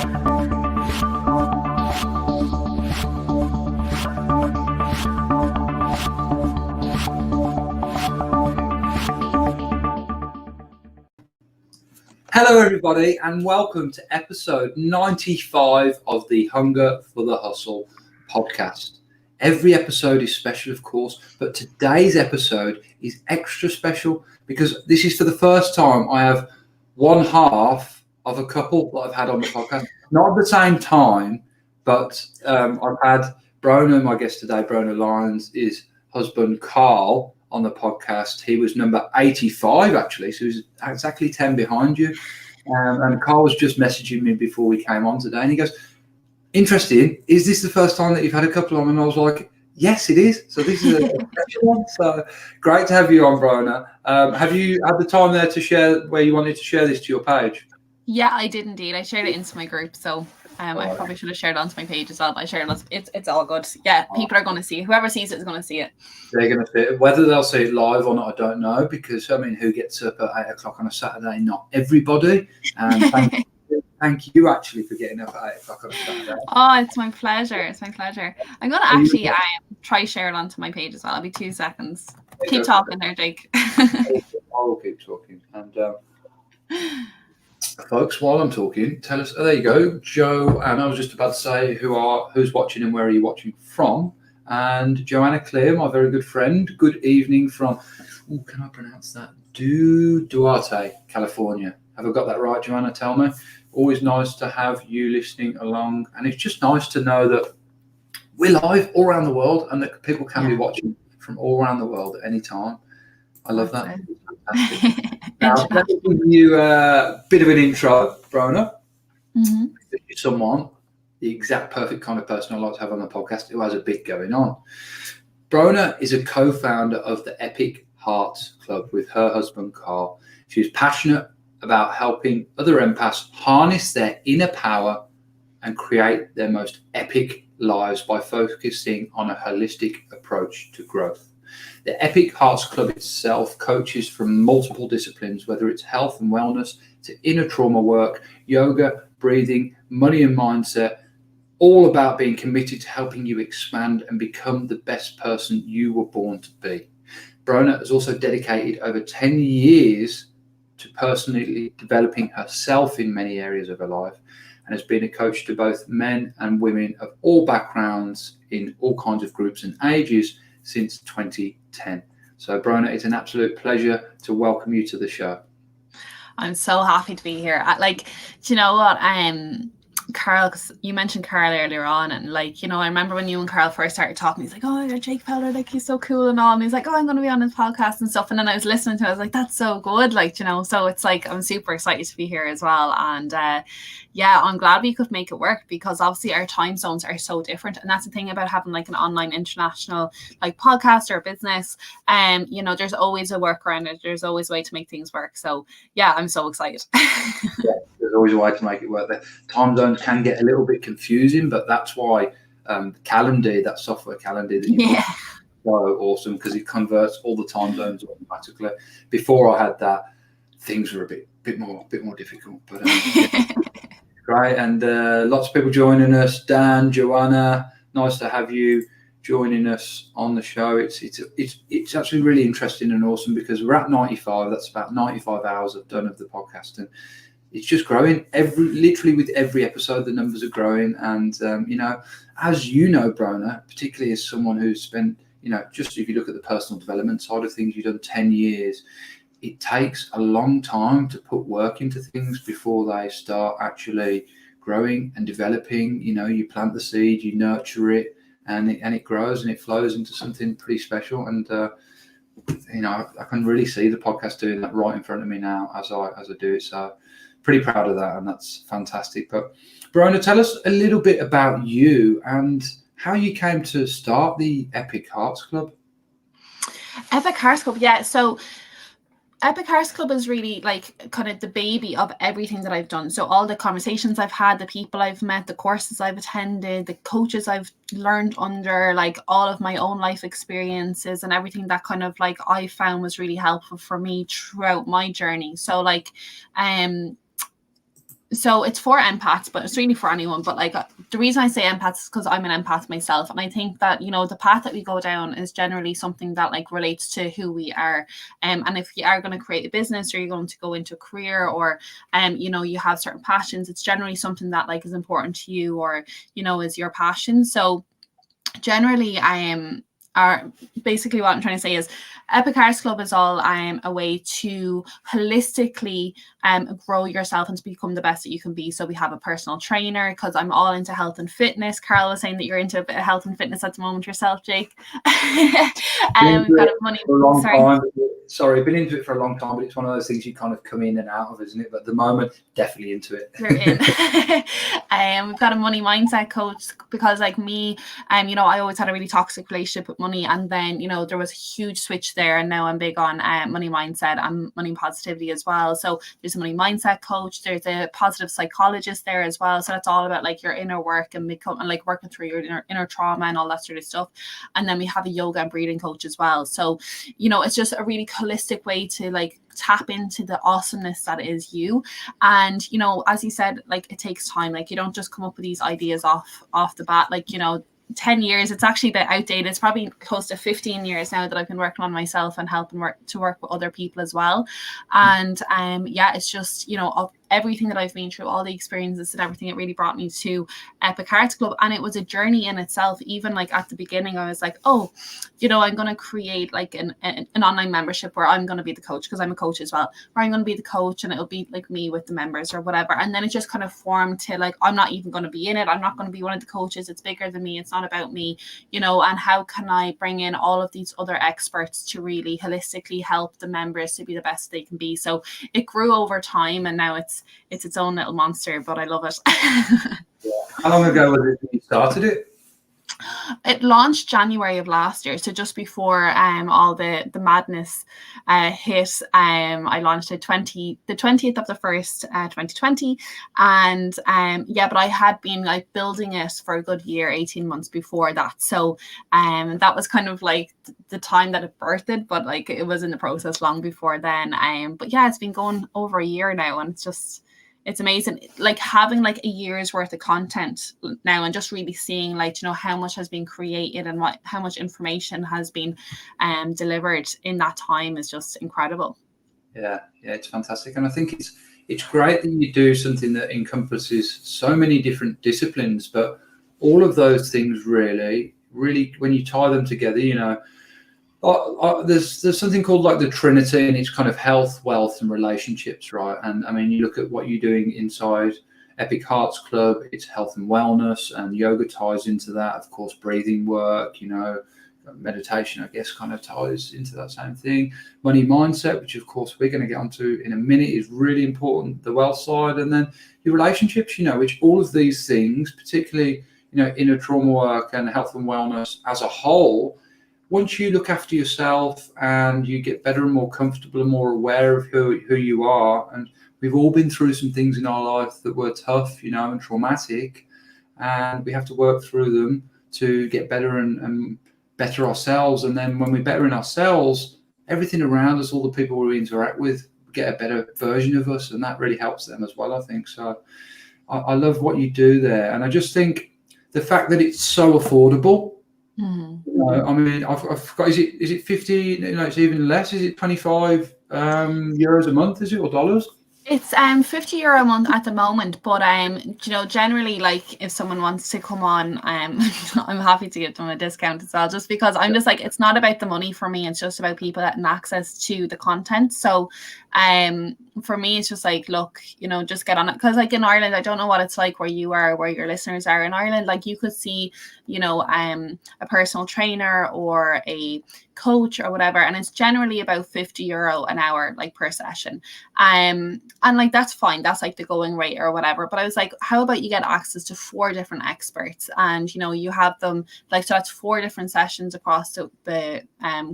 Hello everybody and welcome to episode 95 of the Hunger for the Hustle podcast. Every episode is special, of course, but today's episode is extra special because this is for the first time I have one half of a couple that I've had on the podcast. Not at the same time, but I've had Brónagh, my guest today, Brónagh Lyons, his husband Karl, on the podcast. He was number 85 actually, so he was exactly 10 behind you. And Karl was just messaging me before we came on today, and he goes, "Interesting, is this the first time that you've had a couple on?" And I was like, "Yes, it is." So this is a special one. So great to have you on, Brónagh. Have you had the time there to share where you wanted to share this to your page? Yeah, I did indeed. I shared it into my group, so I probably should have shared it onto my page as well, but I shared it. It's all good. Yeah, people are going to see it. Whoever sees it is going to see it. They're going to see it. Whether they'll see it live or not, I don't know, because, I mean, who gets up at 8 o'clock on a Saturday? Not everybody. Thank you, actually, for getting up at 8 o'clock on a Saturday. Oh, it's my pleasure. It's my pleasure. I'm going to actually try share it onto my page as well. It'll be 2 seconds. Keep talking there, Jake. I will keep talking. And folks, while I'm talking, tell us. Oh, there you go, Joe. And I was just about to say who's watching and where are you watching from. And Joanna Clear, my very good friend. Good evening from. Oh, can I pronounce that? Duarte, California. Have I got that right, Joanna? Tell me. Always nice to have you listening along, and it's just nice to know that we're live all around the world and that people can be watching from all around the world at any time. I love that. Now, let me give you a bit of an intro, Brónagh. Mm-hmm. You're someone, the exact perfect kind of person I like to have on the podcast who has a bit going on. Brónagh is a co-founder of the Epic Hearts Club with her husband, Karl. She's passionate about helping other empaths harness their inner power and create their most epic lives by focusing on a holistic approach to growth. The Epic Hearts Club itself coaches from multiple disciplines, whether it's health and wellness to inner trauma work, yoga, breathing, money and mindset, all about being committed to helping you expand and become the best person you were born to be. Brónagh has also dedicated over 10 years to personally developing herself in many areas of her life and has been a coach to both men and women of all backgrounds in all kinds of groups and ages since 2010. So, Brónagh, it's an absolute pleasure to welcome you to the show. I'm so happy to be here. Do you know what? Karl, because you mentioned Karl earlier on, and I remember when you and Karl first started talking, he's like, "Oh, you're Jake Feller, he's so cool and all," and he's like, "Oh, I'm going to be on his podcast and stuff," and then I was listening to it, I was like, "That's so good," so it's I'm super excited to be here as well, and I'm glad we could make it work because obviously our time zones are so different, and that's the thing about having an online international podcast or business. There's always a workaround it. There's always a way to make things work. So yeah, I'm so excited. There's always a way to make it work. The time zones can get a little bit confusing, but that's why Calendar, that software Calendar that you got, so awesome because it converts all the time zones automatically. Before I had that, things were a bit more difficult, but great. And lots of people joining us. Dan, Joanna, nice to have you joining us on the show. It's actually really interesting and awesome because we're at 95. That's about 95 hours I've done of the podcast, and it's just growing. Literally with every episode, the numbers are growing. And, as you know, Brónagh, particularly as someone who's spent, just if you look at the personal development side of things, you've done 10 years. It takes a long time to put work into things before they start actually growing and developing. You plant the seed, you nurture it, and it grows and it flows into something pretty special. And, I can really see the podcast doing that right in front of me now as I do it. So pretty proud of that, and that's fantastic. But Brónagh, tell us a little bit about you and how you came to start the Epic Hearts Club. Epic Hearts Club, yeah. So Epic Hearts Club is really kind of the baby of everything that I've done. So all the conversations I've had, the people I've met, the courses I've attended, the coaches I've learned under, all of my own life experiences and everything that kind of I found was really helpful for me throughout my journey. So So it's for empaths, but it's really for anyone. But like the reason I say empaths is because I'm an empath myself, and I think that, you know, the path that we go down is generally something that like relates to who we are. And if you are going to create a business, or you're going to go into a career, or you know, you have certain passions, it's generally something that like is important to you, or, you know, is your passion. So generally are basically what I'm trying to say is Epic Arts Club is all a way to holistically grow yourself and to become the best that you can be. So we have a personal trainer, because I'm all into health and fitness. Karl was saying that you're into a bit of health and fitness at the moment yourself, Jake. We've got money for a long time. Sorry, I've been into it for a long time, but it's one of those things you kind of come in and out of, isn't it? But at the moment, definitely into it. You're in. We've got a money mindset coach, because like me, you know, I always had a really toxic relationship with money, and then, you know, there was a huge switch there, and now I'm big on money mindset and money positivity as well. So there's a money mindset coach, there's a positive psychologist there as well. So that's all about like your inner work and like working through your inner trauma and all that sort of stuff. And then we have a yoga and breathing coach as well. So, you know, it's just a really holistic way to like tap into the awesomeness that is you. And, you know, as you said, like it takes time. Like you don't just come up with these ideas off the bat. Like, you know, 10 years, it's actually a bit outdated. It's probably close to 15 years now that I've been working on myself and helping work with other people as well. And yeah, it's just, you know, everything that I've been through, all the experiences and everything, it really brought me to Epic Arts Club. And it was a journey in itself. Even like at the beginning, I was like, oh, you know, I'm going to create like an online membership where I'm going to be the coach, because I'm a coach as well, where I'm going to be the coach, and it'll be like me with the members or whatever. And then it just kind of formed to like, I'm not even going to be in it. I'm not going to be one of the coaches. It's bigger than me. It's not about me, you know, and how can I bring in all of these other experts to really holistically help the members to be the best they can be. So it grew over time, and now it's its own little monster, but I love it. Yeah. How long ago was it when you started it? It launched January of last year, so just before all the madness hit. I launched it the 20th of the 1st, 2020, and yeah, but I had been like building it for a good year, 18 months before that. So that was kind of like the time that it birthed, but like it was in the process long before then. But yeah, it's been going over a year now, and it's amazing, like having like a year's worth of content now, and just really seeing like, you know, how much has been created and how much information has been delivered in that time is just incredible. Yeah, it's fantastic. And I think it's great that you do something that encompasses so many different disciplines, but all of those things really, when you tie them together, you know, there's something called like the Trinity, and it's kind of health, wealth, and relationships, right? And I mean, you look at what you're doing inside Epic Arts Club, it's health and wellness, and yoga ties into that. Of course, breathing work, you know, meditation, I guess, kind of ties into that same thing. Money mindset, which of course we're going to get onto in a minute, is really important. The wealth side, and then your relationships, you know, which all of these things, particularly, you know, inner trauma work and health and wellness as a whole. Once you look after yourself and you get better and more comfortable and more aware of who you are, and we've all been through some things in our life that were tough, you know, and traumatic, and we have to work through them to get better and better ourselves. And then when we're better in ourselves, everything around us, all the people we interact with, get a better version of us, and that really helps them as well, I think. So I love what you do there. And I just think the fact that it's so affordable. I mean, I've got, is it 50? No, it's even less. Is it 25 euros a month? Is it, or dollars? It's €50 a month at the moment, but you know, generally, like if someone wants to come on, I'm happy to give them a discount as well, just because I'm just like, it's not about the money for me, it's just about people getting access to the content. So for me, it's just like, look, you know, just get on it, because like in Ireland, I don't know what it's like where you are, where your listeners are in Ireland. Like you could see, you know, a personal trainer or a coach or whatever, and it's generally about €50 an hour, like per session. And like that's fine, that's like the going rate or whatever. But I was like, how about you get access to 4 different experts, and you know, you have them like, so that's 4 different sessions across the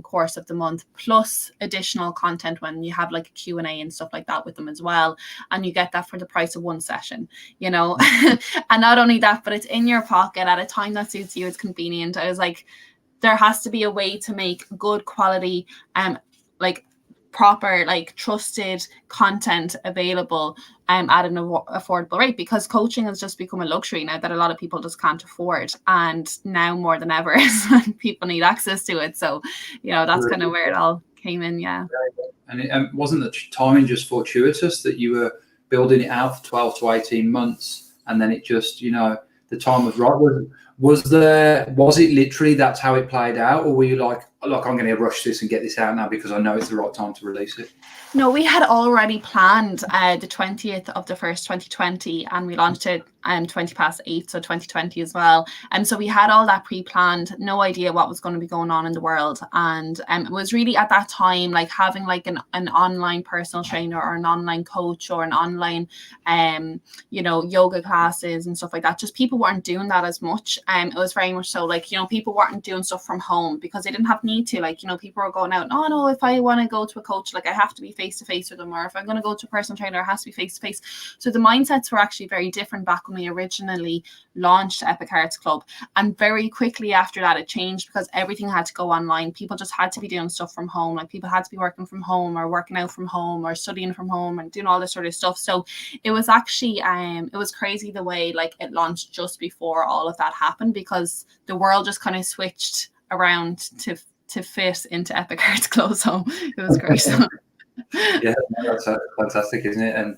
course of the month, plus additional content when you have like a Q&A and stuff like that with them as well, and you get that for the price of 1 session, you know. And not only that, but it's in your pocket at a time that suits you, it's convenient. I was like, there has to be a way to make good quality like proper, like trusted content available at an affordable rate, because coaching has just become a luxury now that a lot of people just can't afford, and now more than ever people need access to it. So that's kind of where it all came in. And it wasn't the timing just fortuitous that you were building it out for 12 to 18 months and then it just the time was right? Was it literally that's how it played out, or were you like, look, I'm going to rush this and get this out now because I know it's the right time to release it? No, we had already planned the 20th of the 1st, 2020, and we launched it 8:20, so 2020 as well. And so we had all that pre-planned, no idea what was going to be going on in the world. And it was really at that time, like having like an online personal trainer or an online coach or an online, yoga classes and stuff like that. Just people weren't doing that as much. It was very much so like, people weren't doing stuff from home because they didn't have need to. Like, people were going out, oh no, if I want to go to a coach, like I have to be face-to-face with them, or if I'm going to go to a personal trainer, it has to be face-to-face. So the mindsets were actually very different back when we originally launched Epic Hearts Club. And very quickly after that, it changed because everything had to go online. People just had to be doing stuff from home. Like people had to be working from home or working out from home or studying from home and doing all this sort of stuff. So it was actually, it was crazy the way like it launched just before all of that happened, because the world just kind of switched around to fit into Epic Hearts Club. So it was great. Yeah, that's fantastic, isn't it? And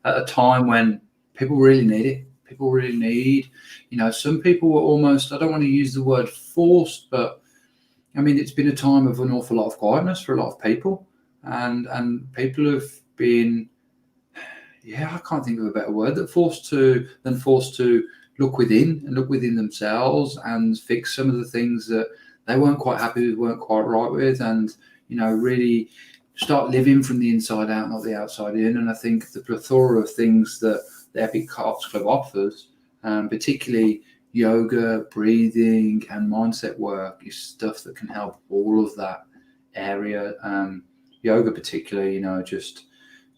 at a time when people really need it, people really need, some people were almost, I don't want to use the word forced, but I mean, it's been a time of an awful lot of quietness for a lot of people, and people have been, I can't think of a better word than forced to look within themselves and fix some of the things that they weren't quite happy with, weren't quite right with, and really start living from the inside out, not the outside in. And I think the plethora of things that the Epic Hearts Club offers, particularly yoga, breathing, and mindset work, is stuff that can help all of that area. Yoga particularly, just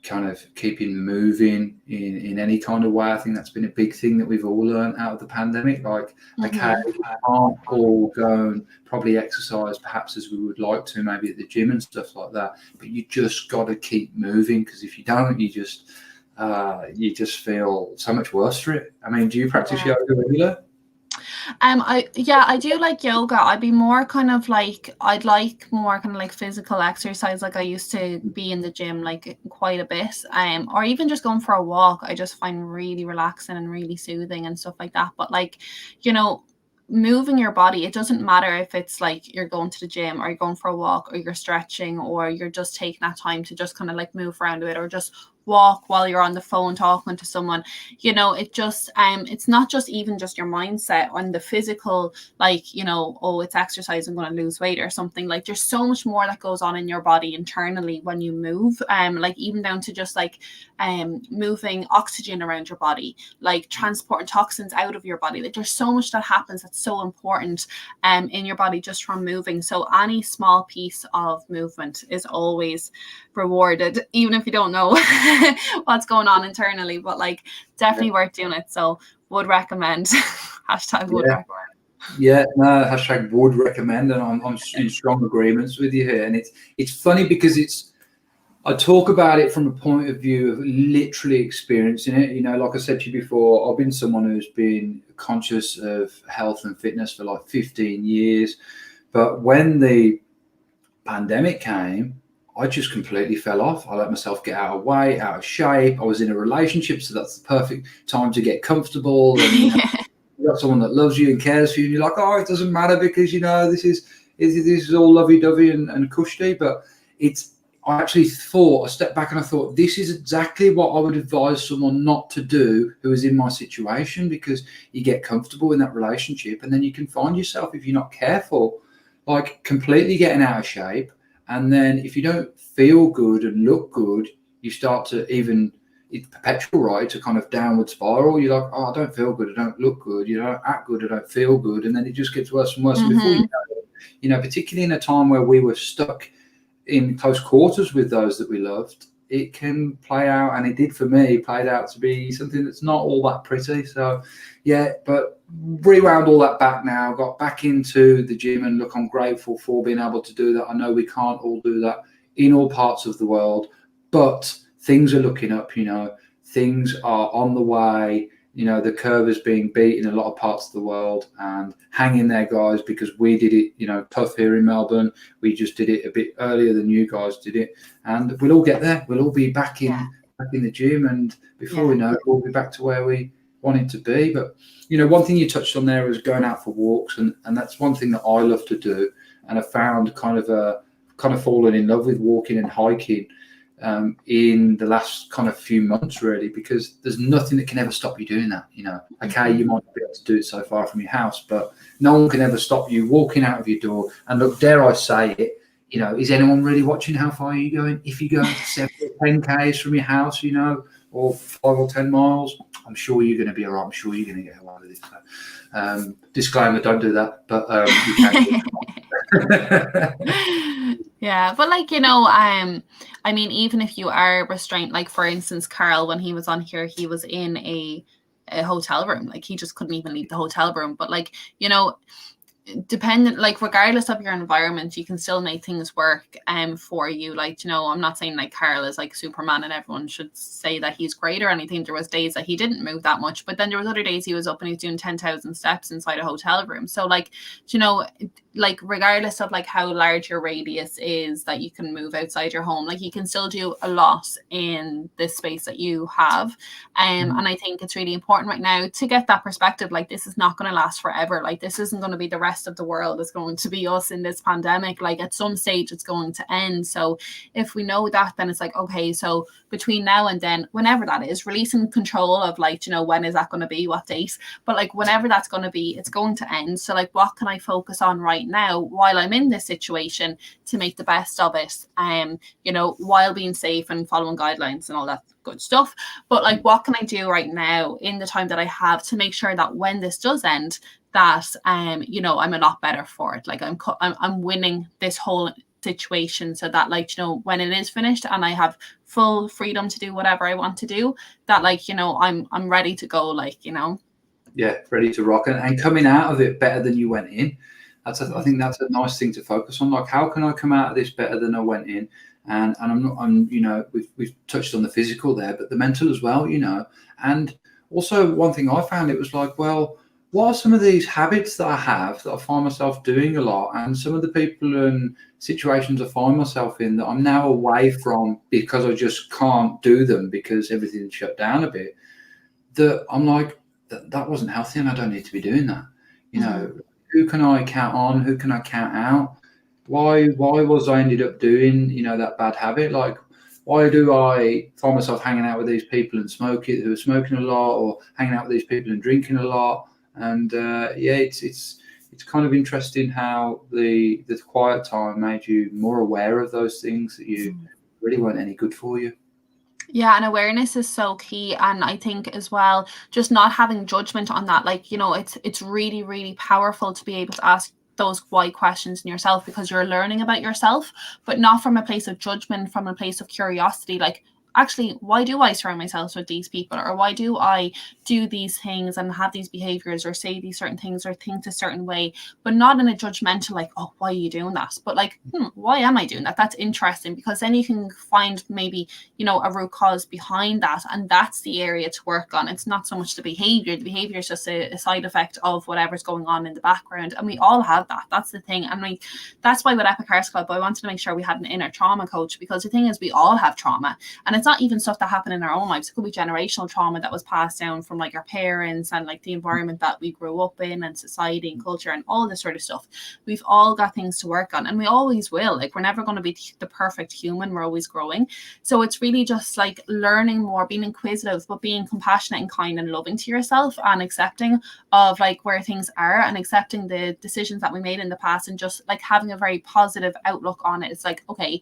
kind of keeping moving in any kind of way. I think that's been a big thing that we've all learned out of the pandemic. Like, okay, we can't all go and probably exercise perhaps as we would like to, maybe at the gym and stuff like that, but you just got to keep moving, because if you don't, you just feel so much worse for it. I mean, do you practice yoga regularly? I do like yoga. I'd be more kind of like, I'd like more kind of like physical exercise. Like I used to be in the gym like quite a bit, or even just going for a walk. I just find really relaxing and really soothing and stuff like that. But like, moving your body, it doesn't matter if it's like you're going to the gym or you're going for a walk or you're stretching or you're just taking that time to just kind of like move around a bit, or just walk while you're on the phone talking to someone. It just it's not just even just your mindset on the physical, like, oh, it's exercise, I'm going to lose weight or something. Like there's so much more that goes on in your body internally when you move, like even down to just like moving oxygen around your body, like transporting toxins out of your body. Like there's so much that happens that's so important in your body just from moving. So any small piece of movement is always rewarded, even if you don't know what's going on internally, but like definitely worth doing it. So would recommend. Hashtag would recommend. Yeah, no, hashtag would recommend, and I'm in strong agreements with you here. And it's funny because I talk about it from a point of view of literally experiencing it. Like I said to you before, I've been someone who's been conscious of health and fitness for like 15 years. But when the pandemic came, I just completely fell off. I let myself get out of weight, out of shape. I was in a relationship, so that's the perfect time to get comfortable. And you got someone that loves you and cares for you, and you're like, oh, it doesn't matter because this is all lovey-dovey and cushy. But I actually thought, I stepped back and I thought, this is exactly what I would advise someone not to do who is in my situation, because you get comfortable in that relationship and then you can find yourself, if you're not careful, like completely getting out of shape. And then if you don't feel good and look good, you start to it's perpetual, right? To kind of downward spiral. You're like, oh, I don't feel good. I don't look good. You don't act good. I don't feel good. And then it just gets worse and worse. And before you know it, particularly in a time where we were stuck in close quarters with those that we loved, it can play out, and it did for me, played out to be something that's not all that pretty. So but rewound all that back now, got back into the gym, and look, I'm grateful for being able to do that. I know we can't all do that in all parts of the world, but things are looking up, things are on the way. The curve is being beat in a lot of parts of the world, and hang in there, guys, because we did it, tough here in Melbourne. We just did it a bit earlier than you guys did it, and we'll all get there. We'll all be back in the gym, and before we know it, we'll be back to where we wanted to be. But one thing you touched on there was going out for walks, and that's one thing that I love to do, and I found kind of fallen in love with walking and hiking in the last kind of few months, really, because there's nothing that can ever stop you doing that. Okay, you might not be able to do it so far from your house, but no one can ever stop you walking out of your door. And look, dare I say it, is anyone really watching how far you're going? If you go 7 or 10 Ks from your house, or 5 or 10 miles, I'm sure you're going to be all right. I'm sure you're going to get away with it. So, disclaimer, don't do that, but you can. Yeah, but I mean, even if you are restrained, like for instance, Karl, when he was on here, he was in a hotel room. Like he just couldn't even leave the hotel room. But dependent, like regardless of your environment, you can still make things work for you. I'm not saying like Karl is like Superman and everyone should say that he's great or anything. There was days that he didn't move that much, but then there was other days he was up and he was doing 10,000 steps inside a hotel room. So regardless of like how large your radius is that you can move outside your home, like you can still do a lot in this space that you have. And I think it's really important right now to get that perspective. Like this is not going to last forever. Like this isn't going to be the rest of the world. It's going to be us in this pandemic. Like at some stage it's going to end. So if we know that, then it's like, okay, so between now and then, whenever that is, releasing control of when is that going to be, what date, but like whenever that's going to be, it's going to end. So like what can I focus on right now while I'm in this situation to make the best of it, while being safe and following guidelines and all that good stuff. But like what can I do right now in the time that I have to make sure that when this does end, that I'm a lot better for it. Like I'm winning this whole situation, so that when it is finished and I have full freedom to do whatever I want to do, that I'm ready to go, yeah, ready to rock, and coming out of it better than you went in. I think that's a nice thing to focus on. Like, how can I come out of this better than I went in? And we've touched on the physical there, but the mental as well, and also one thing I found, it was like, well, what are some of these habits that I have that I find myself doing a lot, and some of the people and situations I find myself in that I'm now away from because I just can't do them because everything's shut down a bit, that I'm like, that wasn't healthy and I don't need to be doing that. Who can I count on? Who can I count out? Why was I ended up doing, that bad habit? Like, why do I find myself hanging out with these people and who are smoking a lot, or hanging out with these people and drinking a lot? And it's kind of interesting how the quiet time made you more aware of those things that you really weren't any good for you. Yeah, and awareness is so key. And I think as well, just not having judgment on that, it's really, really powerful to be able to ask those why questions in yourself, because you're learning about yourself, but not from a place of judgment, from a place of curiosity. Like, actually, why do I surround myself with these people, or why do I do these things and have these behaviors or say these certain things or think a certain way, but not in a judgmental, like, oh, why are you doing that? But like, why am I doing that? That's interesting, because then you can find maybe, a root cause behind that. And that's the area to work on. It's not so much the behavior. The behavior is just a side effect of whatever's going on in the background. And we all have that. That's the thing. And that's why with Empaths Club, I wanted to make sure we had an inner trauma coach, because the thing is, we all have trauma. And it's not even stuff that happened in our own lives. It could be generational trauma that was passed down from like our parents and like the environment that we grew up in, and society and culture and all this sort of stuff. We've all got things to work on, and we always will. Like, we're never going to be the perfect human. We're always growing. So it's really just like learning more, being inquisitive, but being compassionate and kind and loving to yourself, and accepting of like where things are, and accepting the decisions that we made in the past, and just like having a very positive outlook on it. It's like, okay,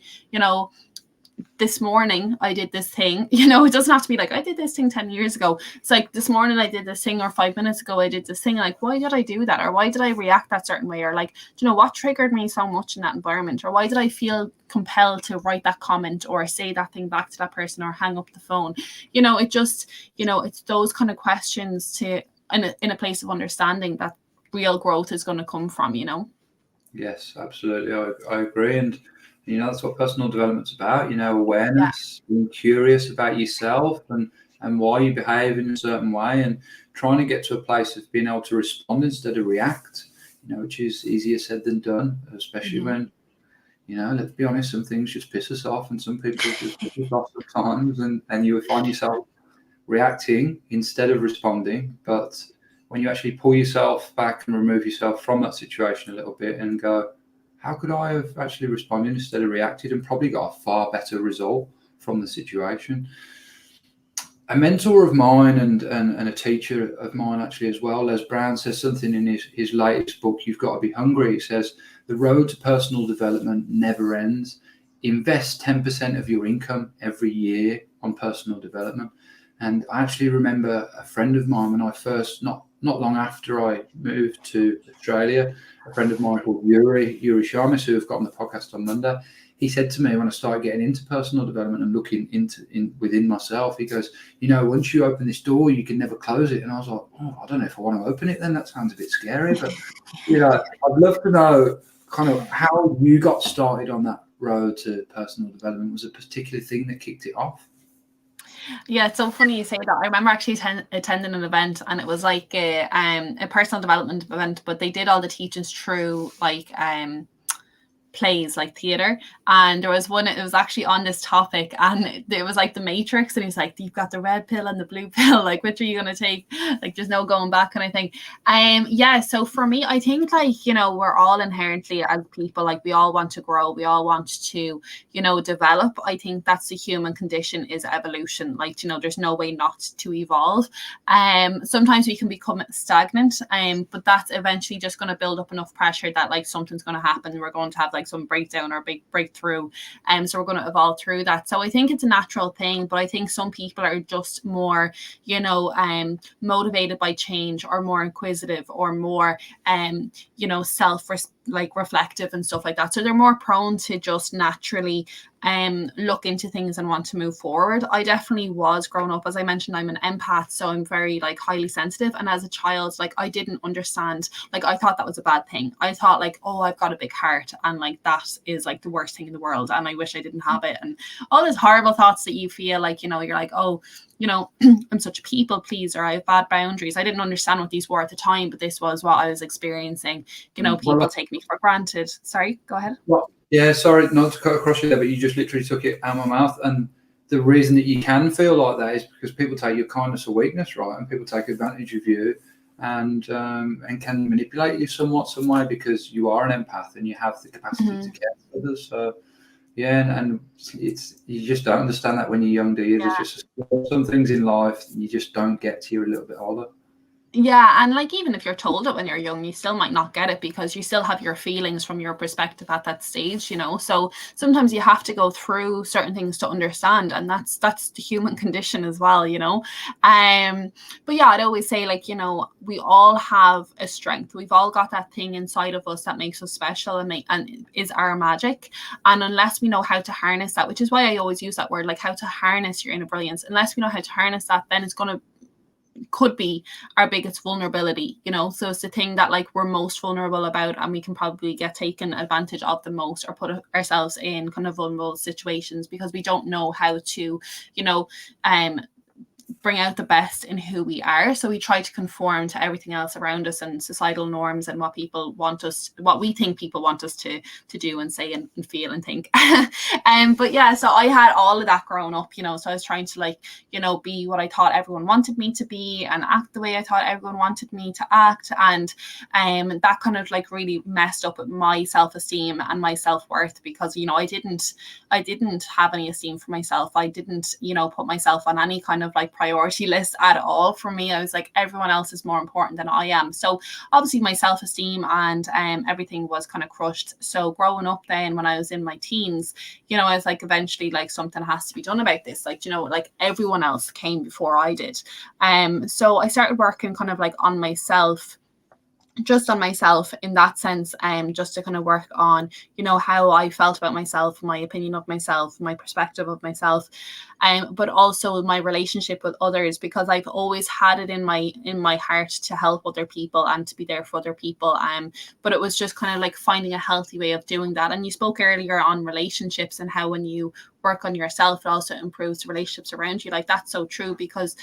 this morning I did this thing, it doesn't have to be like I did this thing 10 years ago. It's like, this morning I did this thing, or 5 minutes ago I did this thing. Like, why did I do that? Or why did I react that certain way? Or like, what triggered me so much in that environment? Or why did I feel compelled to write that comment or say that thing back to that person or hang up the phone? It just, it's those kind of questions to in a place of understanding that real growth is going to come from. Yes, absolutely. I agree. And You know, that's what personal development's about, you know, awareness, being curious about yourself and why you behave in a certain way, and trying to get to a place of being able to respond instead of react, you know, which is easier said than done, especially when, you know, let's be honest, some things just piss us off, and some people just piss us off sometimes, and you find yourself reacting instead of responding. But when you actually pull yourself back and remove yourself from that situation a little bit and go, how could I have actually responded instead of reacted, and probably got a far better result from the situation? A mentor of mine and a teacher of mine actually as well, Les Brown, says something in his latest book, You've Got to Be Hungry. He says, the road to personal development never ends. Invest 10% of your income every year on personal development. And I actually remember a friend of mine when I first, not long after I moved to Australia, a friend of mine called Yuri Sharmis, who I've got on the podcast on Monday. He said to me when I started getting into personal development and looking within myself, he goes, you know, once you open this door, you can never close it. And I was like, oh, I don't know if I want to open it then. That sounds a bit scary. But, you know, I'd love to know kind of how you got started on that road to personal development. Was a particular thing that kicked it off? Yeah, it's so funny you say that. I remember actually attending an event, and it was like a personal development event, but they did all the teachings through like plays, like theater, and there was one, it was actually on this topic, and it was like the Matrix, and he's like, you've got the red pill and the blue pill, like which are you going to take? Like there's no going back kind of thing. Yeah, so for me, I think, like, you know, we're all inherently as people, like we all want to grow, we all want to, you know, develop. I think that's the human condition, is evolution. Like, you know, there's no way not to evolve. Sometimes we can become stagnant, but that's eventually just going to build up enough pressure that like something's going to happen, we're going to have like some breakdown or big breakthrough, so we're going to evolve through that. So I think it's a natural thing, but I think some people are just more, you know, motivated by change, or more inquisitive, or more you know, reflective and stuff like that, so they're more prone to just naturally look into things and want to move forward. I definitely was growing up, as I mentioned, I'm an empath, so I'm very like highly sensitive, and as a child, like I didn't understand, like I thought that was a bad thing. I thought like, oh, I've got a big heart, and like that is like the worst thing in the world, and I wish I didn't have it, and all those horrible thoughts that you feel, like, you know, you're like, oh, you know, I'm such a people pleaser, I have bad boundaries. I didn't understand what these were at the time, but this was what I was experiencing. You know, people take me for granted. Sorry, go ahead. Well, yeah, sorry, not to cut across you there, but you just literally took it out of my mouth. And the reason that you can feel like that is because people take your kindness a weakness, right? And people take advantage of you and can manipulate you somewhat, some way, because you are an empath and you have the capacity to care for others. So yeah, and it's, you just don't understand that when you're young, do you? Yeah. There's just some things in life you just don't get till you're a little bit older. Yeah, and like even if you're told it when you're young, you still might not get it, because you still have your feelings from your perspective at that stage, you know. So sometimes you have to go through certain things to understand, and that's the human condition as well, you know. But yeah, I'd always say, like, you know, we all have a strength. We've all got that thing inside of us that makes us special and is our magic. And unless we know how to harness that, which is why I always use that word, like how to harness your inner brilliance, unless we know how to harness that, then it's could be our biggest vulnerability, you know. So it's the thing that like we're most vulnerable about, and we can probably get taken advantage of the most, or put ourselves in kind of vulnerable situations, because we don't know how to, you know, bring out the best in who we are. So we try to conform to everything else around us, and societal norms, and what people want us, what we think people want us to do and say and feel and think. But yeah, so I had all of that growing up, you know. So I was trying to, like, you know, be what I thought everyone wanted me to be, and act the way I thought everyone wanted me to act, and that kind of like really messed up with my self-esteem and my self-worth, because, you know, I didn't have any esteem for myself. I didn't, you know, put myself on any kind of like priority list at all. For me, I was like, everyone else is more important than I am. So obviously my self-esteem and everything was kind of crushed. So growing up then, when I was in my teens, you know, I was like, eventually, like, something has to be done about this. Like, you know, like everyone else came before I did. So I started working kind of like on myself, just on myself in that sense, just to kind of work on, you know, how I felt about myself, my opinion of myself, my perspective of myself, but also my relationship with others, because I've always had it in my heart to help other people and to be there for other people. But it was just kind of like finding a healthy way of doing that. And you spoke earlier on relationships and how when you work on yourself, it also improves the relationships around you. Like, that's so true, because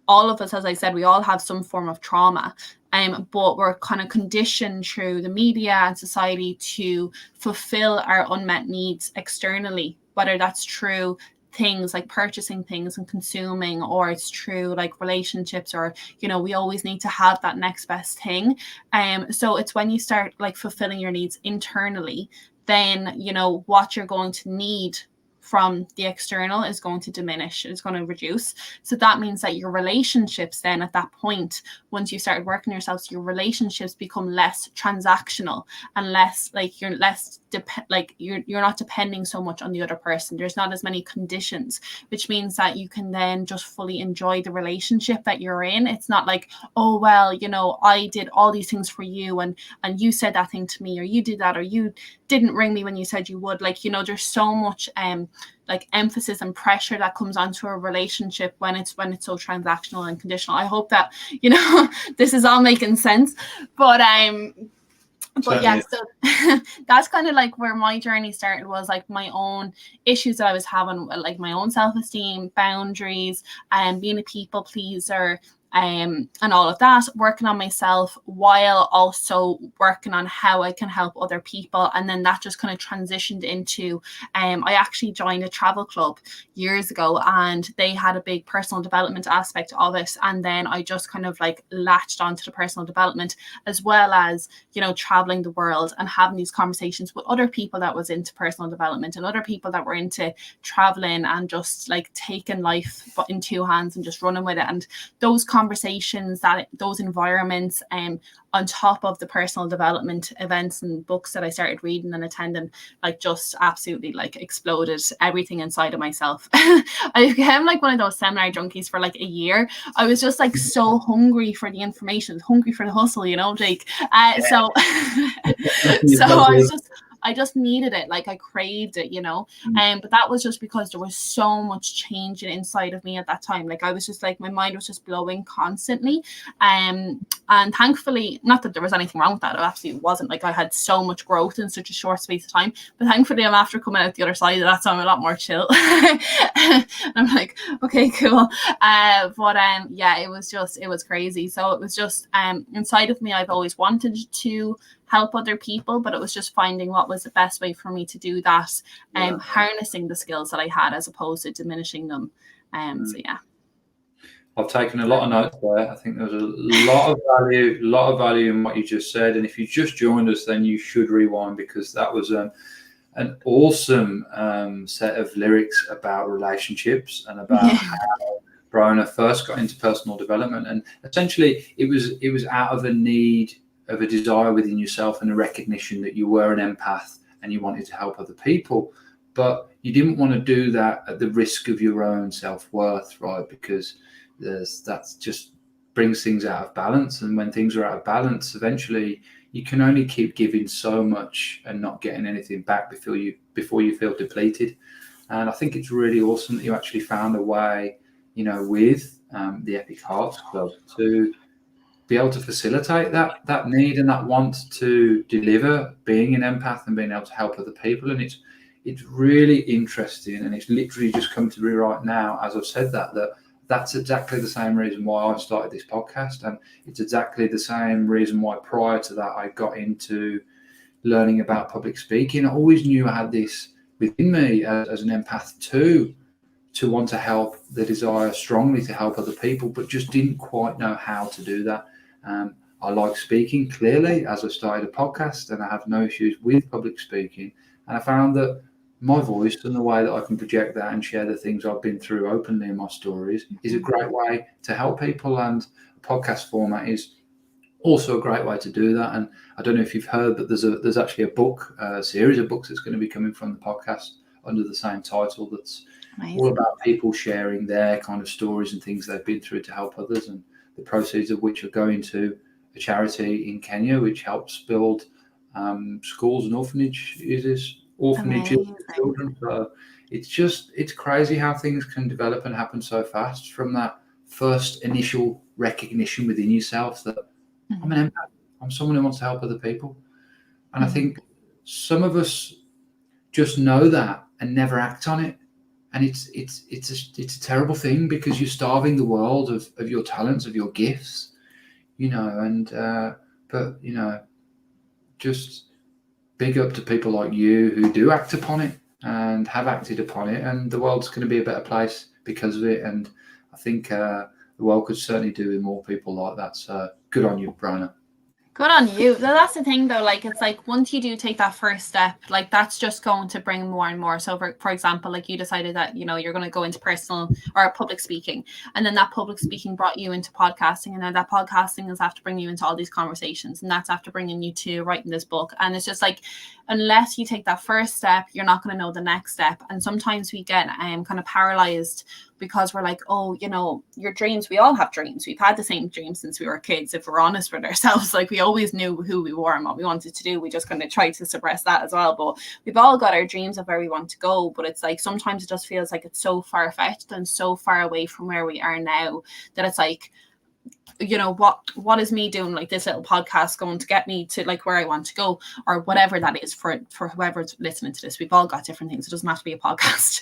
all of us, as I said, we all have some form of trauma. But we're kind of conditioned through the media and society to fulfill our unmet needs externally, whether that's through things like purchasing things and consuming, or it's true like relationships, or, you know, we always need to have that next best thing. So it's when you start like fulfilling your needs internally, then, you know, what you're going to need from the external is going to diminish, it's going to reduce. So that means that your relationships then at that point, once you started working yourself, your relationships become less transactional and less like you're not depending so much on the other person. There's not as many conditions, which means that you can then just fully enjoy the relationship that you're in. It's not like, oh well, you know, I did all these things for you and you said that thing to me, or you did that, or you didn't ring me when you said you would. Like, you know, there's so much like emphasis and pressure that comes onto a relationship when it's so transactional and conditional. I hope that, you know, this is all making sense. But yeah, so that's kind of like where my journey started, was like my own issues that I was having, like my own self-esteem, boundaries, and being a people pleaser, and all of that, working on myself while also working on how I can help other people. And then that just kind of transitioned into, I actually joined a travel club years ago, and they had a big personal development aspect of it. And then I just kind of like latched onto the personal development, as well as, you know, traveling the world and having these conversations with other people that was into personal development and other people that were into traveling and just like taking life in two hands and just running with it. And those conversations, those environments, on top of the personal development events and books that I started reading and attending, like just absolutely like exploded everything inside of myself. I became like one of those seminar junkies for like a year. I was just like so hungry for the information, hungry for the hustle, you know, Jake. So I just needed it. Like I craved it, you know. But that was just because there was so much changing inside of me at that time. Like I was just like, my mind was just blowing constantly. And thankfully, not that there was anything wrong with that, it absolutely wasn't. Like I had so much growth in such a short space of time. But thankfully, I'm after coming out the other side of that, so I'm a lot more chill. And I'm like, okay, cool. Yeah, it was crazy. So it was just inside of me, I've always wanted to help other people, but it was just finding what was the best way for me to do that, harnessing the skills that I had as opposed to diminishing them. So yeah, I've taken a lot of notes there. I think there's a lot of value in what you just said. And if you just joined us, then you should rewind, because that was an awesome set of lyrics about relationships and about how Bronagh first got into personal development. And essentially it was out of a need, of a desire within yourself, and a recognition that you were an empath and you wanted to help other people, but you didn't want to do that at the risk of your own self-worth, right? Because that's just brings things out of balance, and when things are out of balance, eventually you can only keep giving so much and not getting anything back before you feel depleted. And I think it's really awesome that you actually found a way, you know, with the Epic Hearts Club to be able to facilitate that need and that want to deliver being an empath and being able to help other people. And it's really interesting, and it's literally just come to me right now as I've said that's exactly the same reason why I started this podcast, and it's exactly the same reason why prior to that I got into learning about public speaking. I always knew I had this within me as an empath too, to want to help, the desire strongly to help other people, but just didn't quite know how to do that. I like speaking, clearly, as I started a podcast, and I have no issues with public speaking. And I found that my voice and the way that I can project that and share the things I've been through openly in my stories is a great way to help people. And a podcast format is also a great way to do that. And I don't know if you've heard, but there's actually a series of books that's going to be coming from the podcast under the same title, that's amazing, all about people sharing their kind of stories and things they've been through to help others, and the proceeds of which are going to a charity in Kenya which helps build schools and orphanages for children. So it's crazy how things can develop and happen so fast from that first initial recognition within yourself that I'm an empath. I'm someone who wants to help other people. And I think some of us just know that and never act on it. And it's a terrible thing, because you're starving the world of your talents, of your gifts, but just big up to people like you who do act upon it and have acted upon it, and the world's going to be a better place because of it. And I think the world could certainly do with more people like that. So good on you, Bronagh. Good on you. That's the thing though, like it's like once you do take that first step, like that's just going to bring more and more. So for example, like you decided that you're going to go into personal or public speaking, and then that public speaking brought you into podcasting, and then that podcasting is after bringing you into all these conversations, and that's after bringing you to writing this book. And it's just like, unless you take that first step, you're not going to know the next step. And sometimes we get kind of paralyzed because we're like, oh, your dreams, we all have dreams. We've had the same dreams since we were kids, if we're honest with ourselves. Like we always knew who we were and what we wanted to do. We just kind of tried to suppress that as well. But we've all got our dreams of where we want to go. But it's like, sometimes it just feels like it's so far-fetched and so far away from where we are now that it's like, what is me doing like this little podcast going to get me to like where I want to go, or whatever that is for whoever's listening to this. We've all got different things. It doesn't have to be a podcast.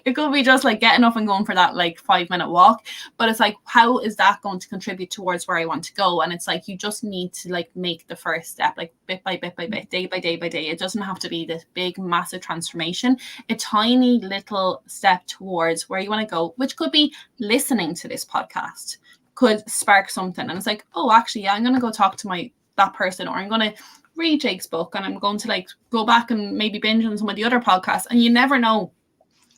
It could be just like getting up and going for that like 5-minute walk, but it's like, how is that going to contribute towards where I want to go? And it's like, you just need to like make the first step, like bit by bit by bit, day by day by day. It doesn't have to be this big massive transformation. A tiny little step towards where you want to go, which could be listening to this podcast, could spark something. And it's like, oh, actually, yeah, I'm going to go talk to that person, or I'm going to read Jake's book, and I'm going to like go back and maybe binge on some of the other podcasts. And you never know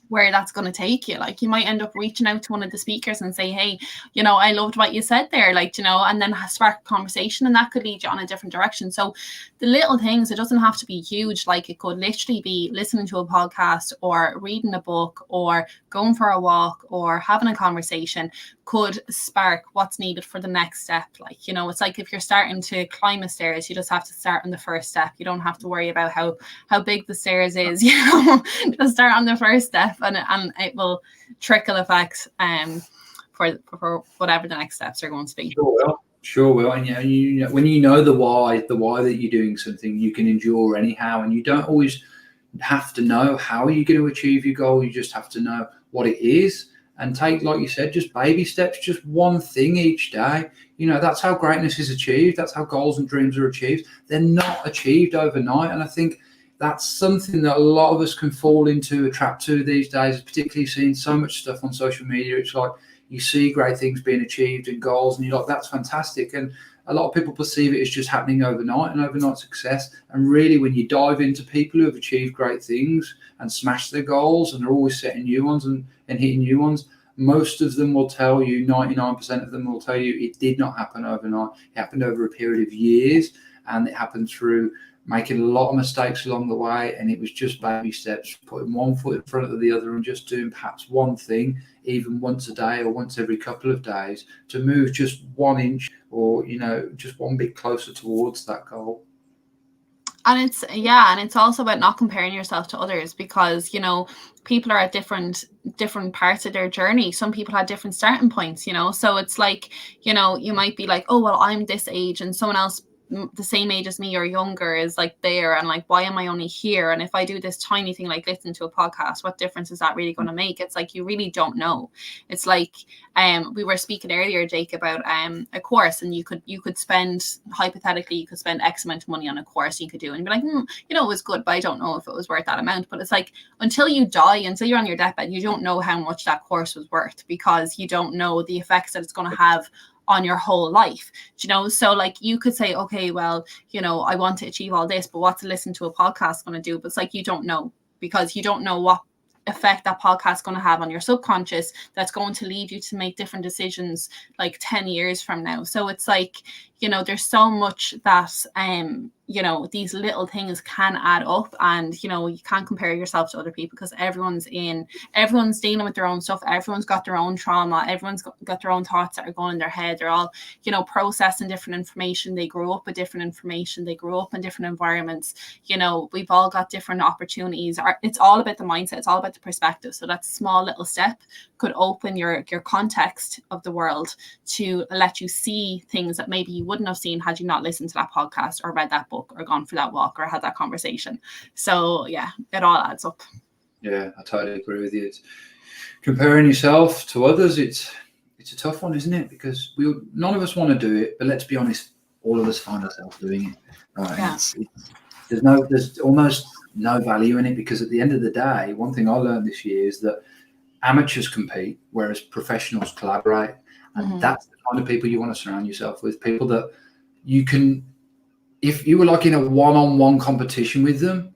where that's going to take you. Like you might end up reaching out to one of the speakers and say, hey, I loved what you said there, like, and then spark a conversation, and that could lead you on a different direction. So the little things, it doesn't have to be huge. Like it could literally be listening to a podcast or reading a book or going for a walk or having a conversation could spark what's needed for the next step. Like, it's like if you're starting to climb a stairs, you just have to start on the first step. You don't have to worry about how big the stairs is, just start on the first step, and it will trickle effect for whatever the next steps are going to be. Sure will. And when you know the why that you're doing something, you can endure anyhow, and you don't always have to know how you're going to achieve your goal. You just have to know what it is, and take, like you said, just baby steps, just one thing each day. That's how greatness is achieved. That's how goals and dreams are achieved. They're not achieved overnight. And I think that's something that a lot of us can fall into a trap to these days, particularly seeing so much stuff on social media. It's like you see great things being achieved and goals, and you're like, that's fantastic. And a lot of people perceive it as just happening overnight and overnight success. And really, when you dive into people who have achieved great things and smashed their goals, and they're always setting new ones and hitting new ones, most of them will tell you, 99% of them will tell you, it did not happen overnight. It happened over a period of years, and it happened through making a lot of mistakes along the way. And it was just baby steps, putting one foot in front of the other and just doing perhaps one thing, even once a day or once every couple of days, to move just 1 inch or, just one bit closer towards that goal. And it's also about not comparing yourself to others, because, people are at different parts of their journey. Some people had different starting points, so it's like, you might be like, oh, well, I'm this age, and someone else the same age as me or younger is like there, and like, why am I only here? And if I do this tiny thing like listen to a podcast, what difference is that really going to make? It's like, you really don't know. It's like we were speaking earlier, Jake, about a course, and you could spend, hypothetically, you could spend X amount of money on a course you could do, and be like, it was good, but I don't know if it was worth that amount. But it's like, until you die, until you're on your deathbed, you don't know how much that course was worth, because you don't know the effects that it's going to have on your whole life, so like you could say, okay, well, I want to achieve all this, but what's listen to a podcast going to do? But it's like, you don't know, because you don't know what effect that podcast is going to have on your subconscious, that's going to lead you to make different decisions like 10 years from now. So it's like, you know, there's so much that you know, these little things can add up, and you know, you can't compare yourself to other people because everyone's dealing with their own stuff, everyone's got their own trauma, everyone's got their own thoughts that are going in their head. They're all, you know, processing different information. They grew up with different information, they grew up in different environments. You know, we've all got different opportunities. It's all about the mindset, it's all about the perspective. So that small little step could open your context of the world to let you see things that maybe you wouldn't have seen had you not listened to that podcast or read that book or gone for that walk or had that conversation. So yeah, it all adds up. Yeah, I totally agree with you. It's comparing yourself to others, it's a tough one, isn't it? Because none of us want to do it, but let's be honest, all of us find ourselves doing it. Right? Yeah. There's almost no value in it, because at the end of the day, one thing I learned this year is that amateurs compete, whereas professionals collaborate. And that's the kind of people you want to surround yourself with, people that you can, if you were like in a one-on-one competition with them,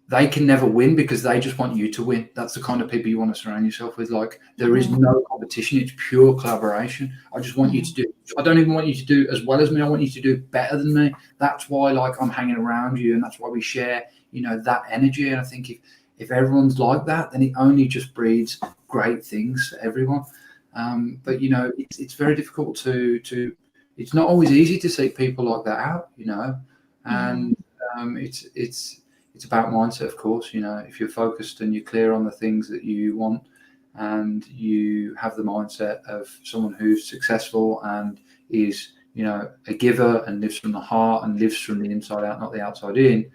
they can never win because they just want you to win. That's the kind of people you want to surround yourself with. Like, there is no competition. It's pure collaboration. I just want you to do, I don't even want you to do as well as me. I want you to do better than me. That's why, like, I'm hanging around you, and that's why we share, you know, that energy. And I think if everyone's like that, then it only just breeds great things for everyone. But, you know, it's very difficult to it's not always easy to seek people like that out, you know, and it's about mindset, of course. You know, if you're focused and you're clear on the things that you want, and you have the mindset of someone who's successful and is, you know, a giver and lives from the heart and lives from the inside out, not the outside in,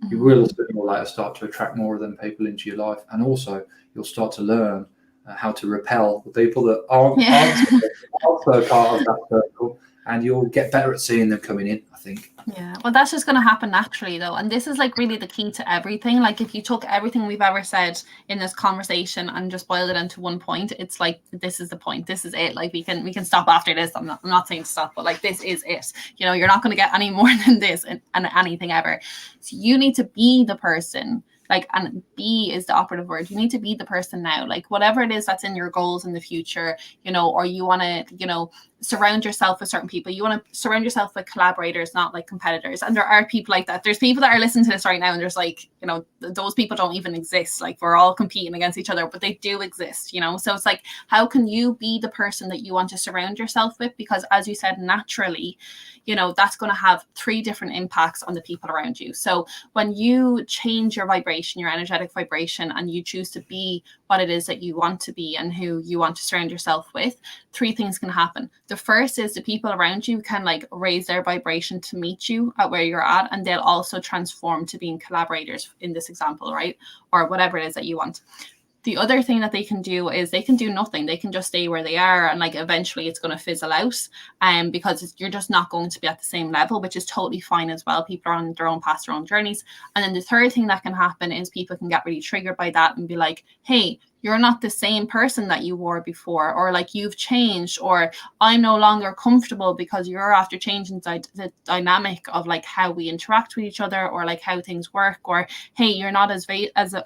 you will sooner or later start to attract more of them people into your life, and also you'll start to learn how to repel the people that aren't also part of that circle. And you'll get better at seeing them coming in, I think. Yeah, well, that's just going to happen naturally, though. And this is like really the key to everything. Like, if you took everything we've ever said in this conversation and just boiled it into one point, it's like, this is the point. This is it. Like, we can stop after this. I'm not saying to stop, but like, this is it. You know, you're not going to get any more than this and anything ever. So you need to be the person. Like, and be is the operative word. You need to be the person now, like whatever it is that's in your goals in the future, you know, or you want to, you know, surround yourself with certain people. You want to surround yourself with collaborators, not like competitors. And there are people like that. There's people that are listening to this right now, and there's like, you know, those people don't even exist. Like, we're all competing against each other, but they do exist, you know? So it's like, how can you be the person that you want to surround yourself with? Because as you said, naturally, you know, that's going to have 3 different impacts on the people around you. So when you change your vibration, your energetic vibration, and you choose to be what it is that you want to be and who you want to surround yourself with, 3 things can happen. The first is the people around you can like raise their vibration to meet you at where you're at, and they'll also transform to being collaborators in this example, right? Or whatever it is that you want. The other thing that they can do is they can do nothing. They can just stay where they are, and like eventually it's going to fizzle out, because you're just not going to be at the same level, which is totally fine as well. People are on their own paths, their own journeys. And then the third thing that can happen is people can get really triggered by that and be like, hey, you're not the same person that you were before, or like you've changed, or I'm no longer comfortable because you're after changing the dynamic of like how we interact with each other, or like how things work, or hey, you're not as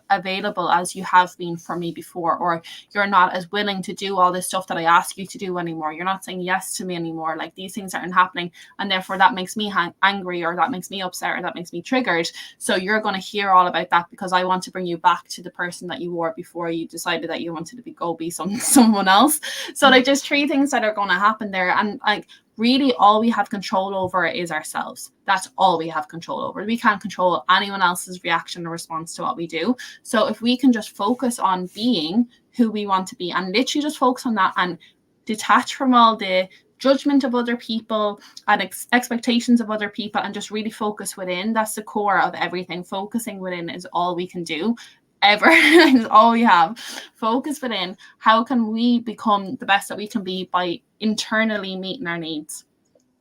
available as you have been for me before, or you're not as willing to do all this stuff that I ask you to do anymore. You're not saying yes to me anymore. Like, these things aren't happening, and therefore that makes me angry, or that makes me upset, or that makes me triggered. So you're going to hear all about that because I want to bring you back to the person that you were before you decided that you wanted to go be someone else. So like, there's 3 things that are going to happen there, and like really all we have control over is ourselves. That's all we have control over. We can't control anyone else's reaction or response to what we do. So if we can just focus on being who we want to be, and literally just focus on that, and detach from all the judgment of other people and expectations of other people, and just really focus within. That's the core of everything. Focusing within is all we can do ever. Is all we have. Focus within. How can we become the best that we can be by internally meeting our needs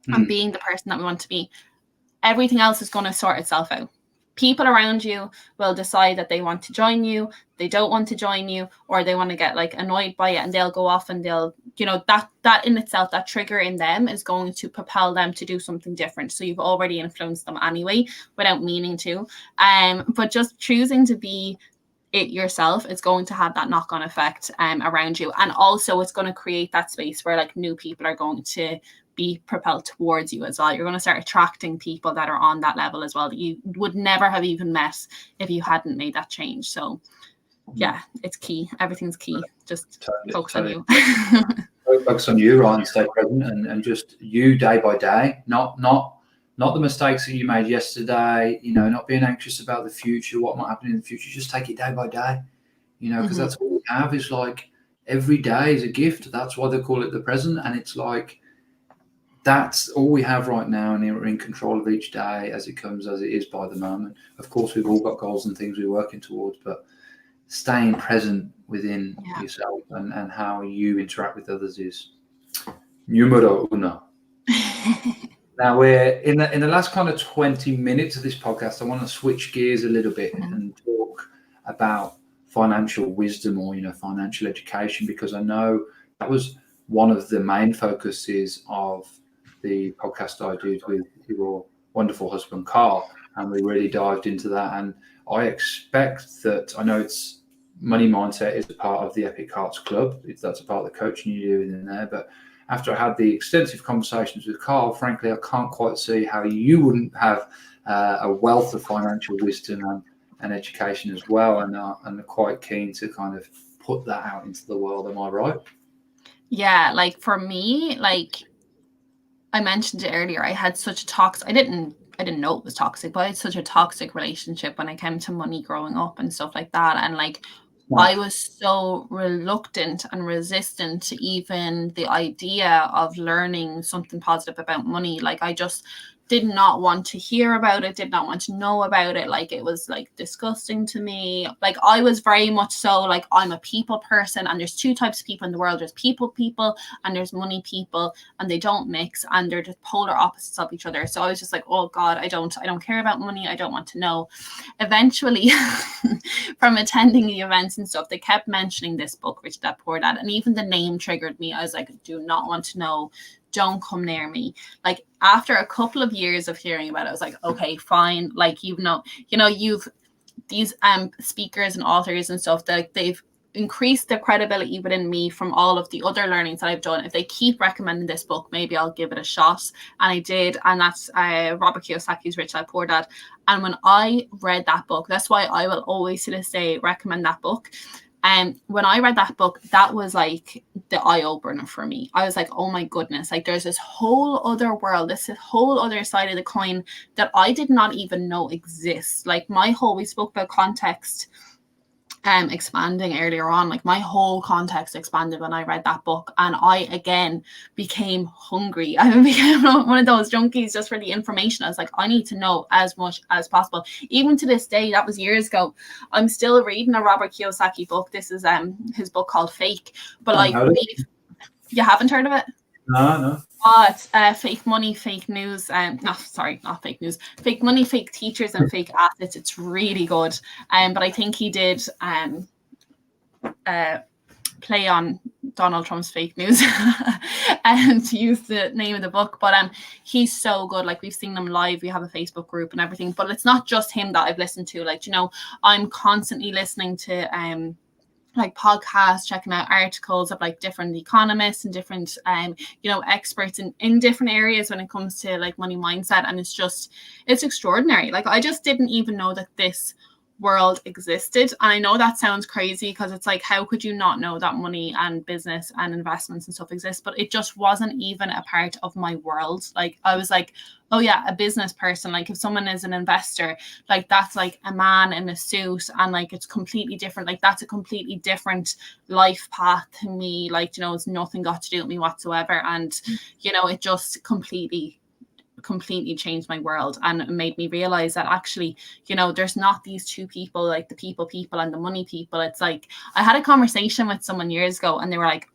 and being the person that we want to be? Everything else is going to sort itself out. People around you will decide that they want to join you, they don't want to join you, or they want to get like annoyed by it, and they'll go off, and they'll, you know, that in itself, that trigger in them is going to propel them to do something different. So you've already influenced them anyway without meaning to. But just choosing to be it yourself is going to have that knock-on effect around you, and also it's going to create that space where like new people are going to be propelled towards you as well. You're going to start attracting people that are on that level as well that you would never have even met if you hadn't made that change. So yeah, it's key. Everything's key. Just focus on you. Focus on you, right, and stay present, and just you day by day, not the mistakes that you made yesterday, not being anxious about the future, what might happen in the future. Just take it day by day, because that's all we have, is like every day is a gift. That's why they call it the present. And it's like, that's all we have right now, and we're in control of each day as it comes, as it is by the moment. Of course, we've all got goals and things we're working towards, but staying present within yourself and how you interact with others is numero uno. Now we're in the last kind of 20 minutes of this podcast. I want to switch gears a little bit and talk about financial wisdom, or financial education, because I know that was one of the main focuses of the podcast I did with your wonderful husband Karl, and we really dived into that. And I expect that, I know it's money mindset is a part of the Epic Hearts Club. That's a part of the coaching you do in there. But after I had the extensive conversations with Karl, frankly, I can't quite see how you wouldn't have a wealth of financial wisdom and education as well. And I'm quite keen to kind of put that out into the world. Am I right? Yeah, like for me, like I mentioned it earlier, I had such a toxic, I didn't know it was toxic, but I had such a toxic relationship when it came to money growing up and stuff like that. And like, I was so reluctant and resistant to even the idea of learning something positive about money. Like, I just did not want to hear about it, did not want to know about it. Like, it was like disgusting to me. Like, I was very much so like, I'm a people person, and there's two types of people in the world. There's people and there's money people, and they don't mix, and they're just polar opposites of each other. So I was just like, oh God, I don't care about money. I don't want to know. Eventually, from attending the events and stuff, they kept mentioning this book, Rich Dad Poor Dad, and even the name triggered me. I was like, do not want to know. Don't come near me. Like, after a couple of years of hearing about it, I was like, okay, fine. Like, you've these speakers and authors and stuff, that they've increased the credibility within me from all of the other learnings that I've done. If they keep recommending this book, maybe I'll give it a shot. And I did. And that's Robert Kiyosaki's Rich Dad Poor Dad. And when I read that book, that's why I will always to this day recommend that book. And when I read that book, that was like the eye opener for me. I was like, oh my goodness, like there's this whole other world, this whole other side of the coin that I did not even know exists. Like, we spoke about context expanding earlier on. Like, my whole context expanded when I read that book, and I again became hungry. I became one of those junkies just for the information. I was like, I need to know as much as possible. Even to this day, that was years ago, I'm still reading a Robert Kiyosaki book. This is his book called Fake. But like, you haven't heard of it? No. Oh, it's Fake Money, Fake News. Not Fake News. Fake Money, Fake Teachers, and Fake Assets. It's really good. But I think he did play on Donald Trump's fake news and to use the name of the book. But he's so good. Like, we've seen him live. We have a Facebook group and everything. But it's not just him that I've listened to. Like, I'm constantly listening to like podcasts, checking out articles of like different economists and different experts in different areas when it comes to like money mindset. And it's extraordinary. Like, I just didn't even know that this world existed. And I know that sounds crazy, because it's like, how could you not know that money and business and investments and stuff exist? But it just wasn't even a part of my world. Like, I was like, oh yeah, a business person, like if someone is an investor, like that's like a man in a suit, and like it's completely different. Like, that's a completely different life path to me. Like, it's nothing got to do with me whatsoever. And it just completely changed my world, and made me realize that actually, there's not these two people, like the people and the money people. It's like, I had a conversation with someone years ago, and they were like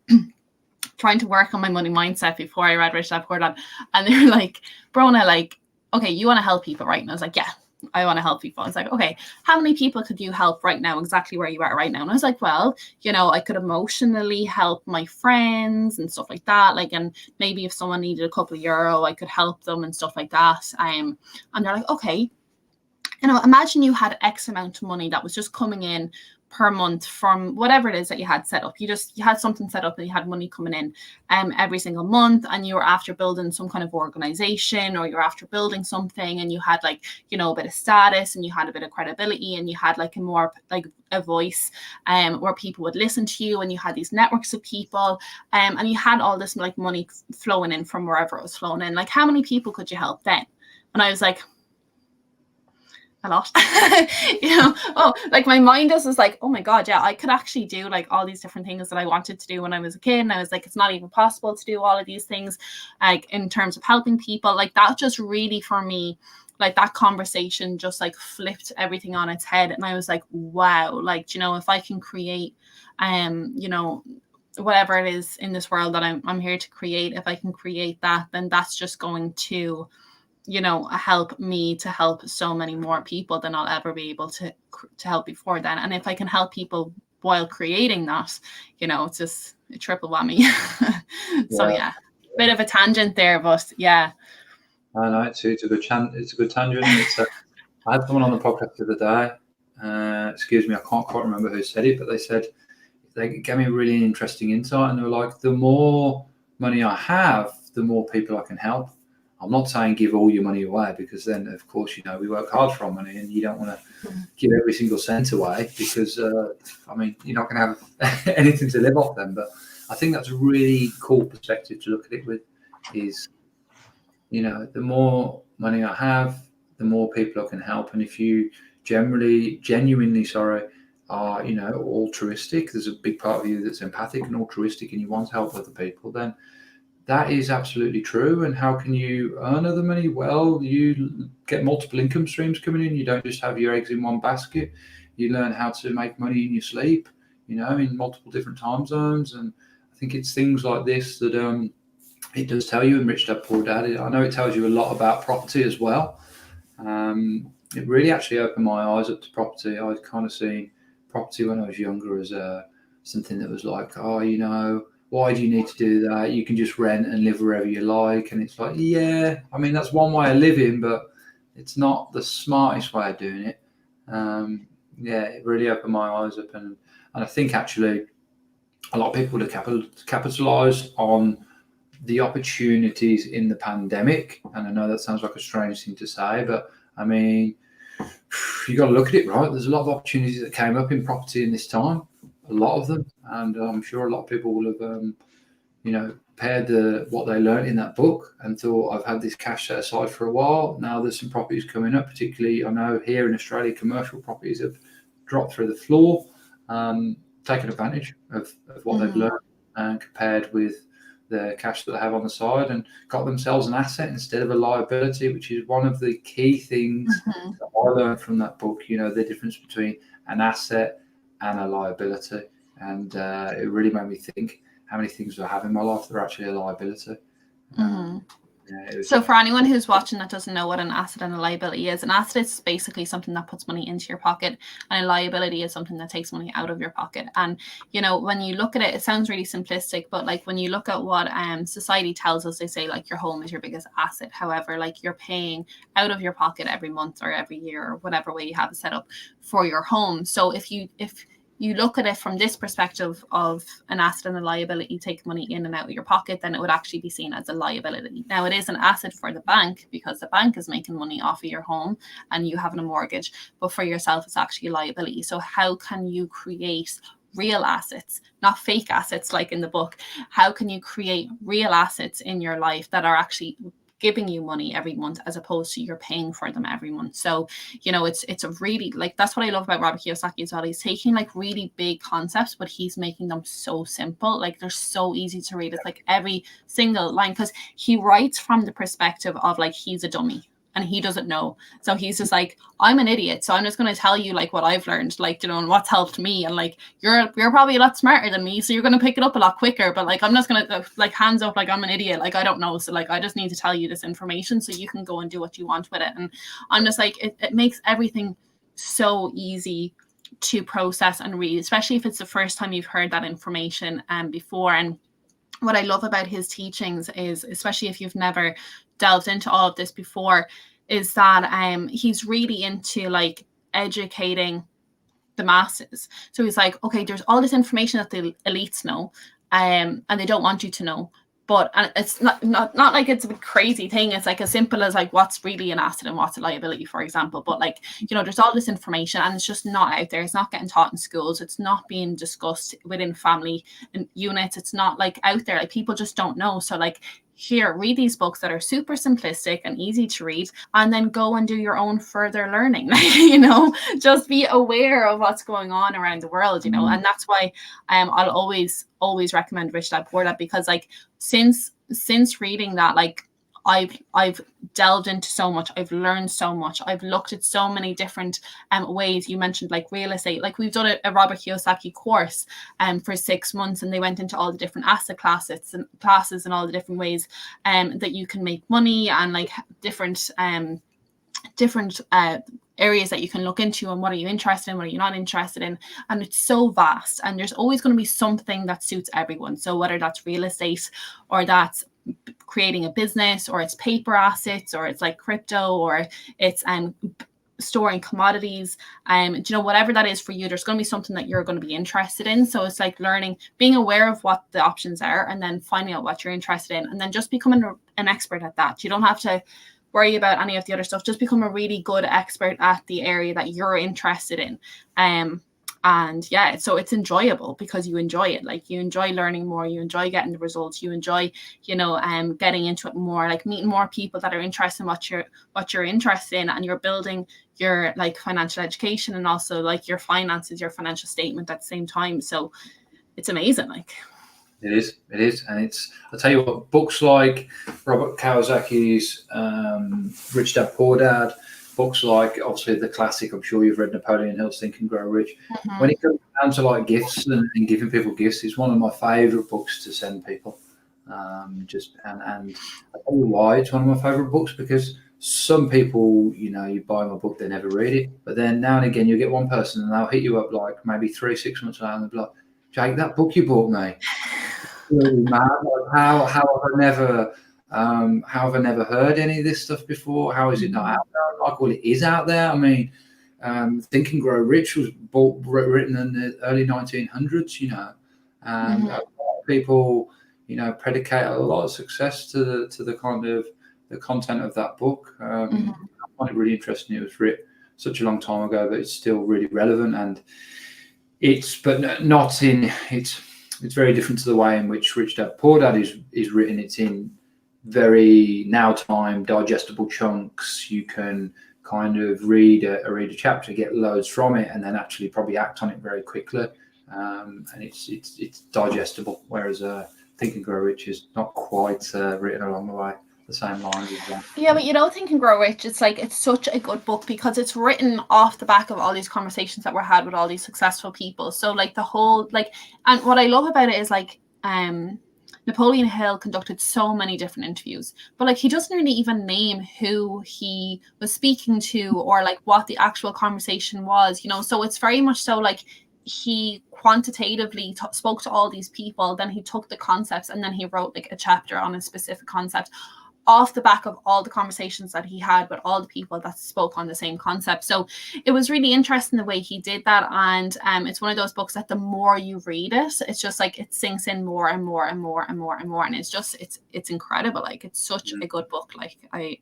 trying to work on my money mindset before I read Rich Dad Poor Dad, and they were like, Brónagh, like, okay, you want to help people, right? And I was like, yeah, I want to help people. I was like, okay, how many people could you help right now, exactly where you are right now? And I was like, well, I could emotionally help my friends and stuff like that. Like, and maybe if someone needed a couple of euro, I could help them and stuff like that. And they're like, okay, imagine you had X amount of money that was just coming in per month from whatever it is that you had set up. You had something set up and you had money coming in every single month, and you were after building some kind of organization, or you're after building something, and you had like, you know, a bit of status, and you had a bit of credibility, and you had like a more like a voice where people would listen to you, and you had these networks of people, and you had all this like money flowing in from wherever it was flowing in. Like, how many people could you help then? And I was like, a lot. You know, like my mind was like, oh my god, yeah, I could actually do like all these different things that I wanted to do when I was a kid, and I was like, it's not even possible to do all of these things, like in terms of helping people. Like that just really, for me, like that conversation just like flipped everything on its head, and I was like, wow, like, you know, if I can create you know, whatever it is in this world that I'm here to create, if I can create that, then that's just going to, you know, help me to help so many more people than I'll ever be able to help before then. And if I can help people while creating that, you know, it's just a triple whammy. So yeah, bit of a tangent there, but yeah. I know it's a good tangent. I had someone on the podcast the other day. Excuse me, I can't quite remember who said it, but they gave me a really interesting insight, and they were like, the more money I have, the more people I can help. I'm not saying give all your money away, because then, of course, you know, we work hard for our money, and you don't want to give every single cent away, because, I mean, you're not going to have anything to live off them. But I think that's a really cool perspective to look at it with, is, you know, the more money I have, the more people I can help. And if you genuinely, are, you know, altruistic, there's a big part of you that's empathic and altruistic, and you want to help other people, then that is absolutely true. And how can you earn other money? Well, you get multiple income streams coming in. You don't just have your eggs in one basket. You learn how to make money in your sleep, you know, in multiple different time zones. And I think it's things like this that it does tell you in Rich Dad Poor Dad. I know it tells you a lot about property as well. It really actually opened my eyes up to property. I was kind of seeing property when I was younger as something that was like, oh, you know, why do you need to do that? You can just rent and live wherever you like. And it's like, yeah, I mean, that's one way of living, but it's not the smartest way of doing it. Yeah, it really opened my eyes up. And I think actually a lot of people would have capitalised on the opportunities in the pandemic. And I know that sounds like a strange thing to say, but I mean, you got to look at it, right? There's a lot of opportunities that came up in property in this time. A lot of them, and I'm sure a lot of people will have, you know, paired what they learned in that book and thought, I've had this cash set aside for a while. Now there's some properties coming up, particularly I know here in Australia, commercial properties have dropped through the floor, taken advantage of what they've learned and compared with the cash that they have on the side, and got themselves an asset instead of a liability, which is one of the key things that I learned from that book. You know, the difference between an asset and a liability, and it really made me think how many things I have in my life that are actually a liability. So for anyone who's watching that doesn't know what an asset and a liability is, an asset is basically something that puts money into your pocket, and a liability is something that takes money out of your pocket. And, you know, when you look at it, it sounds really simplistic, but like when you look at what society tells us, they say like your home is your biggest asset. However, like you're paying out of your pocket every month or every year or whatever way you have it set up for your home. So if you look at it from this perspective of an asset and a liability, take money in and out of your pocket, then it would actually be seen as a liability. Now, it is an asset for the bank because the bank is making money off of your home and you having a mortgage, but for yourself, it's actually a liability. So how can you create real assets, not fake assets like in the book? How can you create real assets in your life that are actually giving you money every month as opposed to you're paying for them every month? So, you know, it's a really, like, that's what I love about Robert Kiyosaki as well. He's taking like really big concepts, but he's making them so simple. Like they're so easy to read. It's like every single line, because he writes from the perspective of like he's a dummy and he doesn't know. So he's just like, I'm an idiot, so I'm just going to tell you like what I've learned, like, you know, and what's helped me. And like, you're probably a lot smarter than me, so you're going to pick it up a lot quicker. But like, I'm just going to like hands up, like I'm an idiot, like I don't know. So like, I just need to tell you this information so you can go and do what you want with it. And I'm just like, it makes everything so easy to process and read, especially if it's the first time you've heard that information before. And what I love about his teachings is, especially if you've never delved into all of this before, is that he's really into like educating the masses. So he's like, okay, there's all this information that the elites know, and they don't want you to know. But and it's not like it's a crazy thing. It's like as simple as like what's really an asset and what's a liability, for example. But like, you know, there's all this information and it's just not out there. It's not getting taught in schools. It's not being discussed within family and units. It's not like out there. Like people just don't know. So like, here, read these books that are super simplistic and easy to read, and then go and do your own further learning. You know, just be aware of what's going on around the world, you know. And that's why I'll always recommend Rich Dad Poor Dad, because like since reading that, like I've delved into so much, I've learned so much, I've looked at so many different ways. You mentioned like real estate, like we've done a Robert Kiyosaki course for 6 months, and they went into all the different asset classes and all the different ways that you can make money, and like different areas that you can look into, and what are you interested in, what are you not interested in. And it's so vast, and there's always going to be something that suits everyone. So whether that's real estate, or that's creating a business, or it's paper assets, or it's like crypto, or it's storing commodities, you know, whatever that is for you, there's going to be something that you're going to be interested in. So it's like learning, being aware of what the options are, and then finding out what you're interested in, and then just becoming an expert at that. You don't have to worry about any of the other stuff. Just become a really good expert at the area that you're interested in. And yeah, so it's enjoyable because you enjoy it. Like you enjoy learning more, you enjoy getting the results, you enjoy, you know, getting into it more, like meeting more people that are interested in what you're interested in, and you're building your like financial education and also like your finances, your financial statement at the same time. So it's amazing. Like it is, and it's. I'll tell you what, books like Robert Kiyosaki's Rich Dad Poor Dad, books like obviously the classic, I'm sure you've read, Napoleon Hill's Think and Grow Rich. When it comes down to like gifts and giving people gifts, it's one of my favorite books to send people. And I tell you why it's one of my favorite books, because some people, you know, you buy my book, they never read it, but then now and again you get one person and they'll hit you up like maybe 3-6 months later, and they'll be like, Jake, that book you bought me, really mad. Like, how have I never heard any of this stuff before? How is it not out there? Like, well, it is out there. I mean, Think and Grow Rich was written in the early 1900s, you know, and a lot of people, you know, predicate a lot of success to the kind of the content of that book. I find it really interesting. It was written such a long time ago, but it's still really relevant, and it's very different to the way in which Rich Dad Poor Dad is written. It's in very now time digestible chunks. You can kind of read a chapter, get loads from it, and then actually probably act on it very quickly. And it's digestible, whereas Think and Grow Rich is not quite written along the way, the same lines as that. Yeah, but you know, Think and Grow Rich, it's like, it's such a good book because it's written off the back of all these conversations that were had with all these successful people. So like the whole, like, and what I love about it is like Napoleon Hill conducted so many different interviews, but like he doesn't really even name who he was speaking to or like what the actual conversation was, you know. So it's very much so like he quantitatively spoke to all these people, then he took the concepts and then he wrote like a chapter on a specific concept off the back of all the conversations that he had with all the people that spoke on the same concept. So it was really interesting the way he did that. And it's one of those books that the more you read it, it's just like it sinks in more and more and more and more and more. And it's just, it's incredible. Like it's such a good book. Like I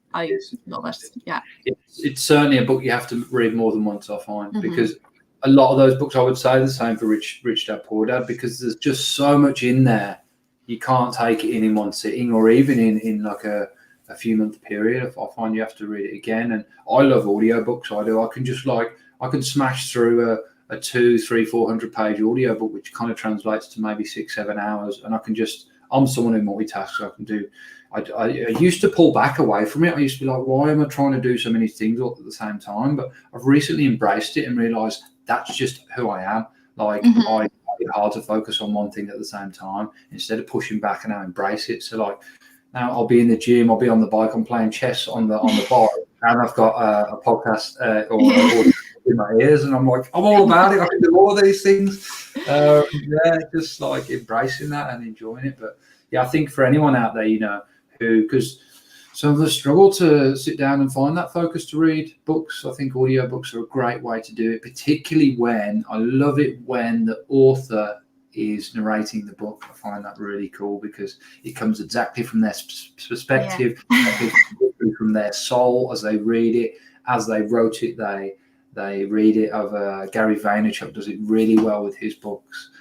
love it. Yeah. It's certainly a book you have to read more than once, I find, because a lot of those books, I would say the same for Rich Dad Poor Dad, because there's just so much in there. You can't take it in one sitting, or even in like a few month period. I find you have to read it again. And I love audiobooks. I can smash through a 200-400 page audiobook, which kind of translates to maybe 6-7 hours. And I'm someone who multitasks. I used to pull back away from it. I used to be like, why am I trying to do so many things all at the same time? But I've recently embraced it and realized that's just who I am. Like I find it hard to focus on one thing at the same time instead of pushing back, and I embrace it. So like now I'll be in the gym, I'll be on the bike, I'm playing chess on the bike, and I've got a podcast or in my ears, and I'm like, I'm all about it. I can do all of these things. Just like embracing that and enjoying it. But yeah, I think for anyone out there, you know, because Some of us struggle to sit down and find that focus to read books. I think audio books are a great way to do it, particularly when I love it when the author is narrating the book. I find that really cool because it comes exactly from their perspective, from their soul as they read it, as they wrote it. They read it. Gary Vaynerchuk does it really well with his books.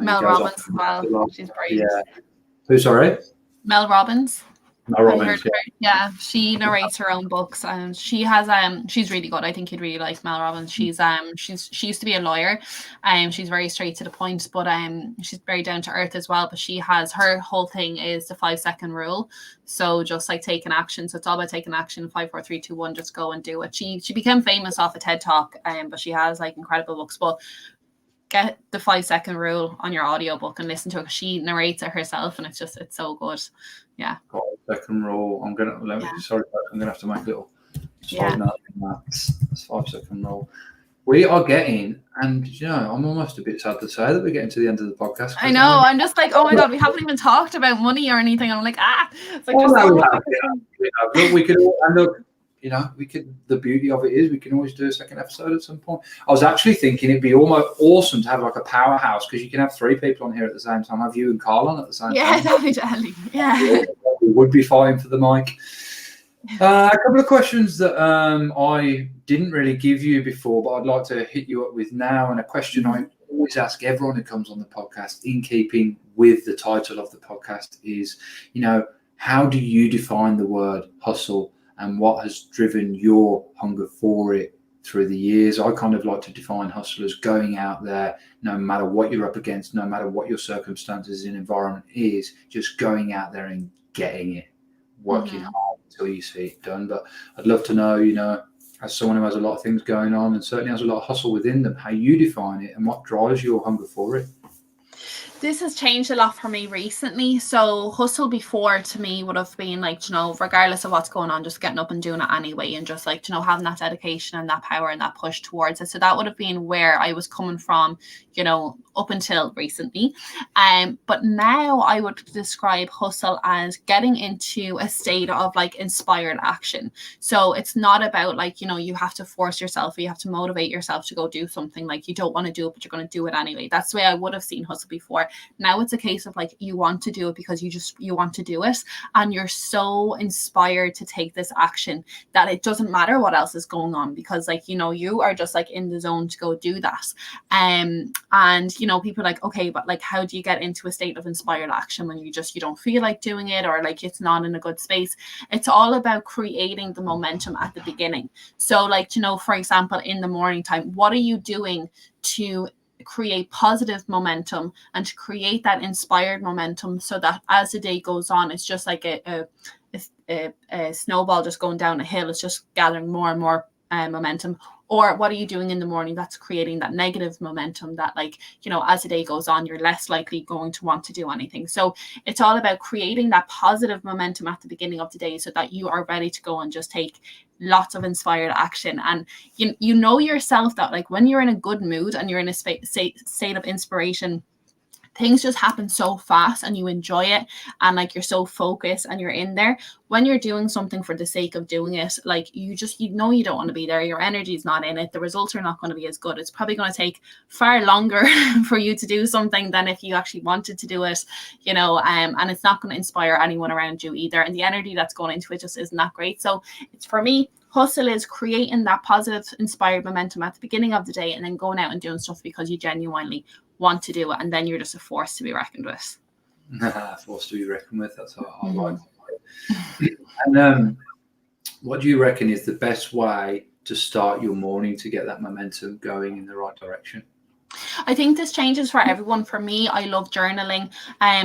Mel Robbins as well. She's brilliant. Yeah. Who? Sorry. Mel Robbins. Mel Robbins. Yeah, she narrates her own books, and she has she's really good. I think you'd really like Mel Robbins. She used to be a lawyer, she's very straight to the point, but she's very down to earth as well. But her whole thing is the 5-second rule. So just like taking action. So it's all about taking action. 5, 4, 3, 2, 1. Just go and do it. She became famous off a TED Talk, but she has like incredible books. But get the 5-second rule on your audiobook and listen to it. She narrates it herself, and it's so good. Yeah. 5-second rule. I'm gonna have to make a little side note on that. 5-second rule. We are getting, and I'm almost a bit sad to say that we're getting to the end of the podcast. I know. I'm just like, oh my God, we haven't even talked about money or anything. I'm like, It's like, we could, and look, the beauty of it is we can always do a second episode at some point. I was actually thinking it'd be almost awesome to have like a powerhouse, because you can have 3 people on here at the same time. Have you and Karl on at the same time? Yeah, definitely. Yeah. We would be fighting for the mic. A couple of questions that I didn't really give you before, but I'd like to hit you up with now. And a question I always ask everyone who comes on the podcast, in keeping with the title of the podcast, is, how do you define the word hustle? And what has driven your hunger for it through the years? I kind of like to define hustle as going out there, no matter what you're up against, no matter what your circumstances and environment is, just going out there and getting it, working hard until you see it done. But I'd love to know, as someone who has a lot of things going on and certainly has a lot of hustle within them, how you define it and what drives your hunger for it. This has changed a lot for me recently. So hustle before to me would have been like, regardless of what's going on, just getting up and doing it anyway, and just like, having that dedication and that power and that push towards it. So that would have been where I was coming from, up until recently. But now I would describe hustle as getting into a state of like inspired action. So it's not about like, you have to force yourself, or you have to motivate yourself to go do something. Like, you don't want to do it, but you're going to do it anyway. That's the way I would have seen hustle before. Now it's a case of like, you want to do it because you want to do it, and you're so inspired to take this action that it doesn't matter what else is going on, because like, you are just like in the zone to go do that. And people are like, okay, but like, how do you get into a state of inspired action when you don't feel like doing it, or like it's not in a good space? It's all about creating the momentum at the beginning. So like, for example, in the morning time, what are you doing to create positive momentum and to create that inspired momentum, so that as the day goes on, it's just like a snowball just going down a hill. It's just gathering more and more momentum. Or what are you doing in the morning that's creating that negative momentum that, like, as the day goes on, you're less likely going to want to do anything. So it's all about creating that positive momentum at the beginning of the day, so that you are ready to go and just take lots of inspired action. And you know yourself that like, when you're in a good mood and you're in a state of inspiration, things just happen so fast and you enjoy it, and like, you're so focused and you're in there. When you're doing something for the sake of doing it, like, you don't want to be there. Your energy is not in it. The results are not going to be as good. It's probably going to take far longer for you to do something than if you actually wanted to do it, and it's not going to inspire anyone around you either. And the energy that's going into it just isn't that great. So it's, for me, hustle is creating that positive, inspired momentum at the beginning of the day, and then going out and doing stuff because you genuinely want to do it, and then you're just a force to be reckoned with. Force to be reckoned with. That's how I like it. And what do you reckon is the best way to start your morning to get that momentum going in the right direction? I think this changes for everyone. For me, I love journaling,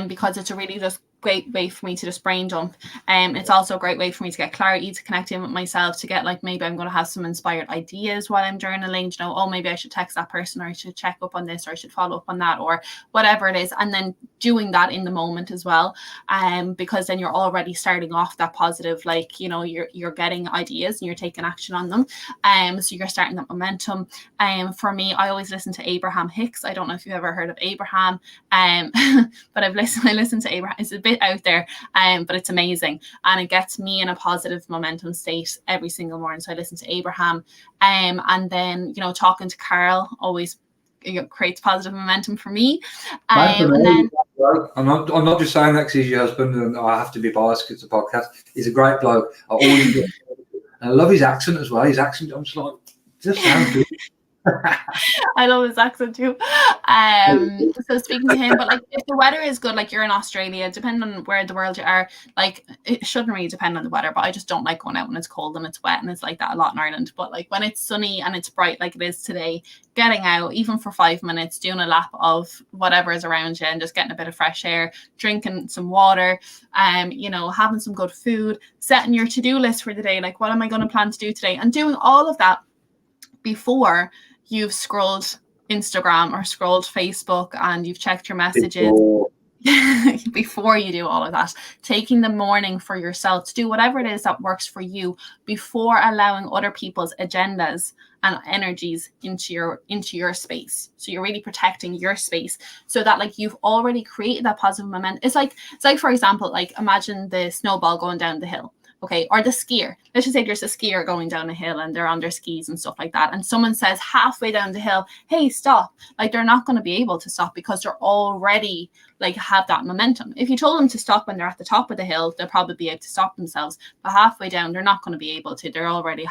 because it's a really just great way for me to just brain dump. It's also a great way for me to get clarity, to connect in with myself, to get like, maybe I'm going to have some inspired ideas while I'm journaling, maybe I should text that person, or I should check up on this, or I should follow up on that, or whatever it is. And then doing that in the moment as well, because then you're already starting off that positive, like, you're getting ideas and you're taking action on them. So you're starting that momentum. For me, I always listen to Abraham Hicks. I don't know if you've ever heard of Abraham, but I listened to Abraham. It's a bit bit out there, but it's amazing, and it gets me in a positive momentum state every single morning. So I listen to Abraham, and then talking to Karl always creates positive momentum for me. And then I'm not just saying that because he's your husband and I have to be biased because it's a podcast. He's a great bloke. And I love his accent as well. His accent, I'm just like, just sounds good. I love his accent too. So speaking to him, but like if the weather is good, like you're in Australia, depending on where in the world you are, like it shouldn't really depend on the weather, but I just don't like going out when it's cold and it's wet, and it's like that a lot in Ireland. But like when it's sunny and it's bright like it is today, getting out even for 5 minutes, doing a lap of whatever is around you and just getting a bit of fresh air, drinking some water, having some good food, setting your to-do list for the day, like what am I going to plan to do today, and doing all of that before you've scrolled Instagram or scrolled Facebook and you've checked your messages. Before you do all of that, taking the morning for yourself to do whatever it is that works for you before allowing other people's agendas and energies into your space. So you're really protecting your space so that like you've already created that positive momentum. It's like for example, like imagine the snowball going down the hill. Okay, or the skier. Let's just say there's a skier going down a hill and they're on their skis and stuff like that. And someone says halfway down the hill, hey, stop. Like they're not going to be able to stop because they're already like have that momentum. If you told them to stop when they're at the top of the hill, they'll probably be able to stop themselves. But halfway down, they're not going to be able to. They're already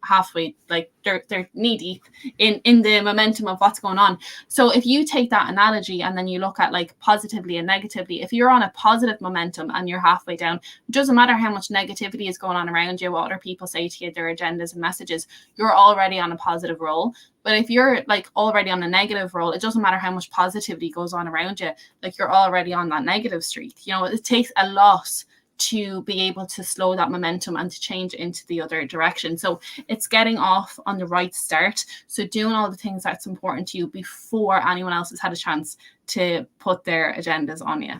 halfway, like they're knee deep in the momentum of what's going on. So if you take that analogy and then you look at like positively and negatively, if you're on a positive momentum and you're halfway down, it doesn't matter how much negativity is going on around you, what other people say to you, their agendas and messages, you're already on a positive roll. But if you're like already on a negative roll, it doesn't matter how much positivity goes on around you, like you're already on that negative streak. It takes a lot to be able to slow that momentum and to change into the other direction. So it's getting off on the right start. So doing all the things that's important to you before anyone else has had a chance to put their agendas on you.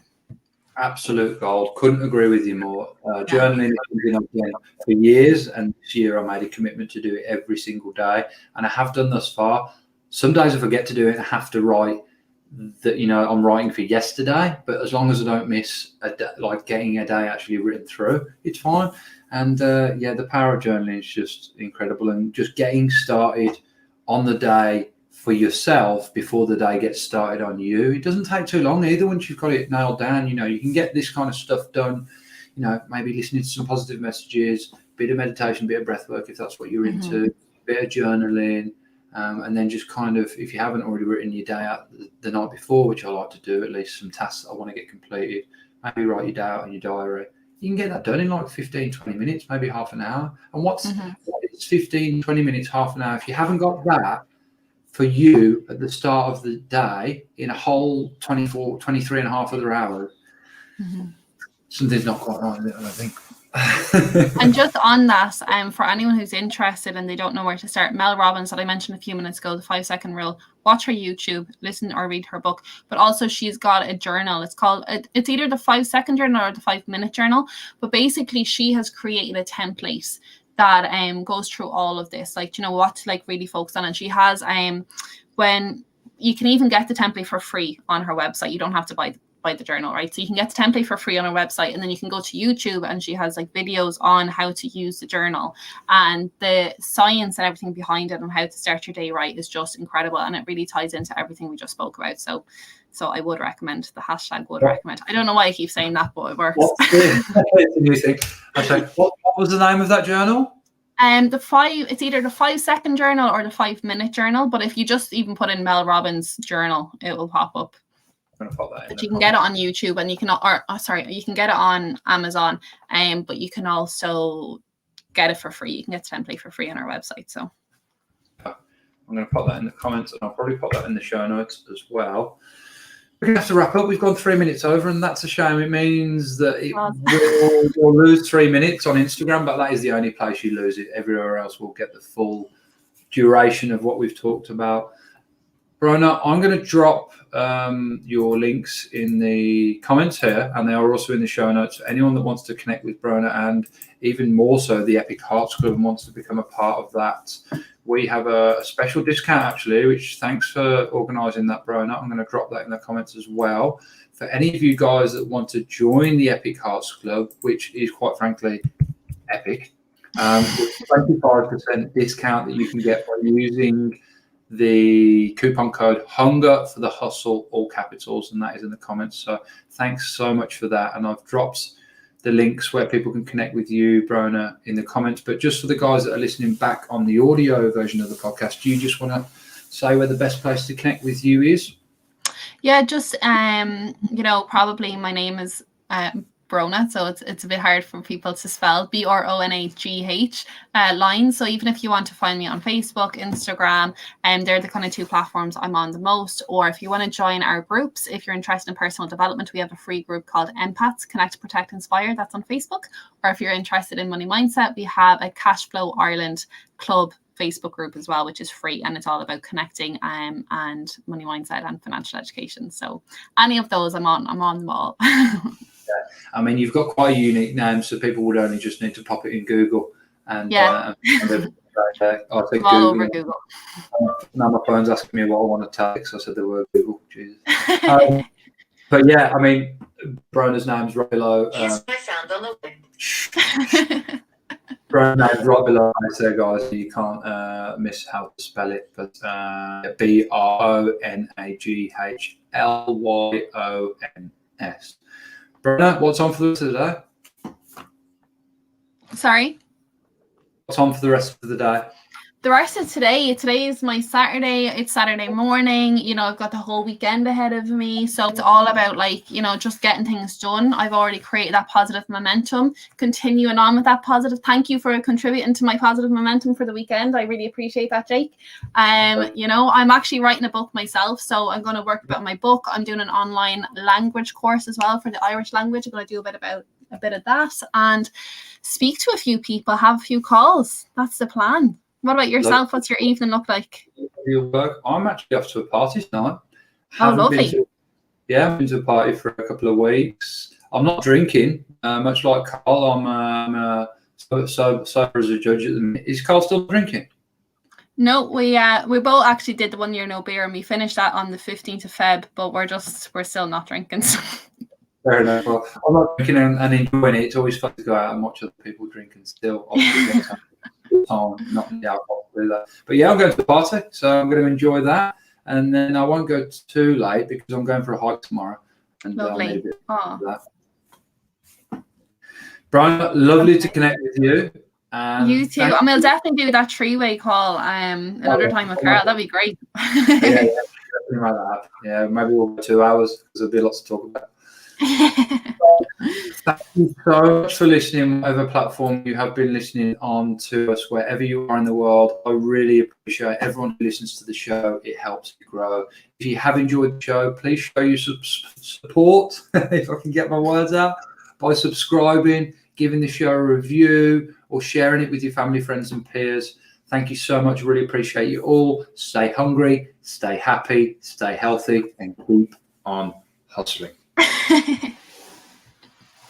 Absolute gold. Couldn't agree with you more. Journaling has been I've done for years, and this year I made a commitment to do it every single day, and I have done thus far. Some days I forget to do it, I have to write that I'm writing for yesterday, but as long as I don't miss a day, like getting a day actually written through, it's fine. And the power of journaling is just incredible, and just getting started on the day for yourself before the day gets started on you. It doesn't take too long either once you've got it nailed down. You can get this kind of stuff done, maybe listening to some positive messages, bit of meditation, bit of breath work if that's what you're into, bit of journaling, and then just kind of, if you haven't already written your day out the night before, which I like to do, at least some tasks I want to get completed, maybe write your day out in your diary. You can get that done in like 15, 20 minutes, maybe half an hour. And what is 15, 20 minutes, half an hour? If you haven't got that for you at the start of the day in a whole 24, 23 and a half other hours, something's not quite right with it, I don't think. And just on that, for anyone who's interested and they don't know where to start, Mel Robbins that I mentioned a few minutes ago, the 5-second rule, watch her YouTube, listen or read her book. But also she's got a journal. It's either the 5-second journal or the 5-minute journal. But basically she has created a template that goes through all of this, like what to like really focus on. And she has when you can even get the template for free on her website. You don't have to buy the journal, right? So you can get the template for free on her website, and then you can go to YouTube and she has like videos on how to use the journal, and the science and everything behind it and how to start your day right is just incredible, and it really ties into everything we just spoke about. So I would recommend the hashtag would recommend. I don't know why I keep saying that, but it works. It's a new thing. What was the name of that journal? It's either the 5-second journal or the 5-minute journal, but if you just even put in Mel Robbins journal, it will pop up. But you can get it on YouTube, and you can get it on Amazon, but you can also get it for free. You can get the template for free on our website. So I'm going to put that in the comments, and I'll probably put that in the show notes as well. We're going to have to wrap up. We've gone 3 minutes over, and that's a shame. It means that we'll lose 3 minutes on Instagram, but that is the only place you lose it. Everywhere else we'll get the full duration of what we've talked about. Bronagh, I'm going to drop your links in the comments here, and they are also in the show notes. For anyone that wants to connect with Bronagh, and even more so the Epic Hearts Club and wants to become a part of that, we have a special discount actually, which thanks for organising that, Bronagh. I'm going to drop that in the comments as well. For any of you guys that want to join the Epic Hearts Club, which is quite frankly epic, 25% discount that you can get by using the coupon code HUNGER for the hustle, all capitals, and that is in the comments. So thanks so much for that. And I've dropped the links where people can connect with you, Bronagh, in the comments. But just for the guys that are listening back on the audio version of the podcast, do you just want to say where the best place to connect with you is? Yeah, just probably my name is Brónagh, so it's a bit hard for people to spell. Bronagh, Lyons. So even if you want to find me on Facebook, Instagram, they're the kind of two platforms I'm on the most. Or if you want to join our groups, if you're interested in personal development, we have a free group called Empaths, Connect, Protect, Inspire. That's on Facebook. Or if you're interested in money mindset, we have a Cashflow Ireland Club Facebook group as well, which is free, and it's all about connecting and money mindset and financial education. So any of those, I'm on them all. I mean, you've got quite a unique name, so people would only just need to pop it in Google. And yeah, I'll take all Google. over Google. Now my phone's asking me what I want to type, so I said the word Google. Jesus. But yeah, I mean, Bronagh's name's right below. Yes, I found the logo. Bronagh's name's right below. So guys, you can't miss how to spell it. But BRONAGHLYONS. Bronagh, what's on for the rest of the day? Sorry? What's on for the rest of the day? The rest of today is my Saturday. It's Saturday morning. I've got the whole weekend ahead of me. So it's all about just getting things done. I've already created that positive momentum, continuing on with that positive. Thank you for contributing to my positive momentum for the weekend. I really appreciate that, Jake. I'm actually writing a book myself. So I'm going to work about my book. I'm doing an online language course as well for the Irish language. I'm going to do a bit of that and speak to a few people, have a few calls. That's the plan. What about yourself? What's your evening look like? I'm actually off to a party tonight. Oh, lovely. I've been to a party for a couple of weeks. I'm not drinking, much like Karl. I'm sober as a judge at the minute. Is Karl still drinking? No, we both actually did the 1 year no beer, and we finished that on the 15th of Feb, but we're still not drinking. So. Fair enough. Well, I'm not drinking and enjoying it. It's always fun to go out and watch other people drink and still obviously not the alcohol do that. But yeah, I'm going to the party, so I'm going to enjoy that, and then I won't go too late because I'm going for a hike tomorrow. And lovely. Bronagh, lovely to connect with you. You too. And we'll definitely do that 3-way call another time with Karl. That'd be great. Yeah, like that. Yeah, maybe we'll go 2 hours because there'll be lots to talk about. Thank you so much for listening, whatever platform you have been listening on to us, wherever you are in the world. I really appreciate everyone who listens to the show. It helps to grow. If you have enjoyed the show, please show your support, if I can get my words out, by subscribing, giving the show a review, or sharing it with your family, friends, and peers. Thank you so much. Really appreciate you all. Stay hungry, stay happy, stay healthy, and keep on hustling.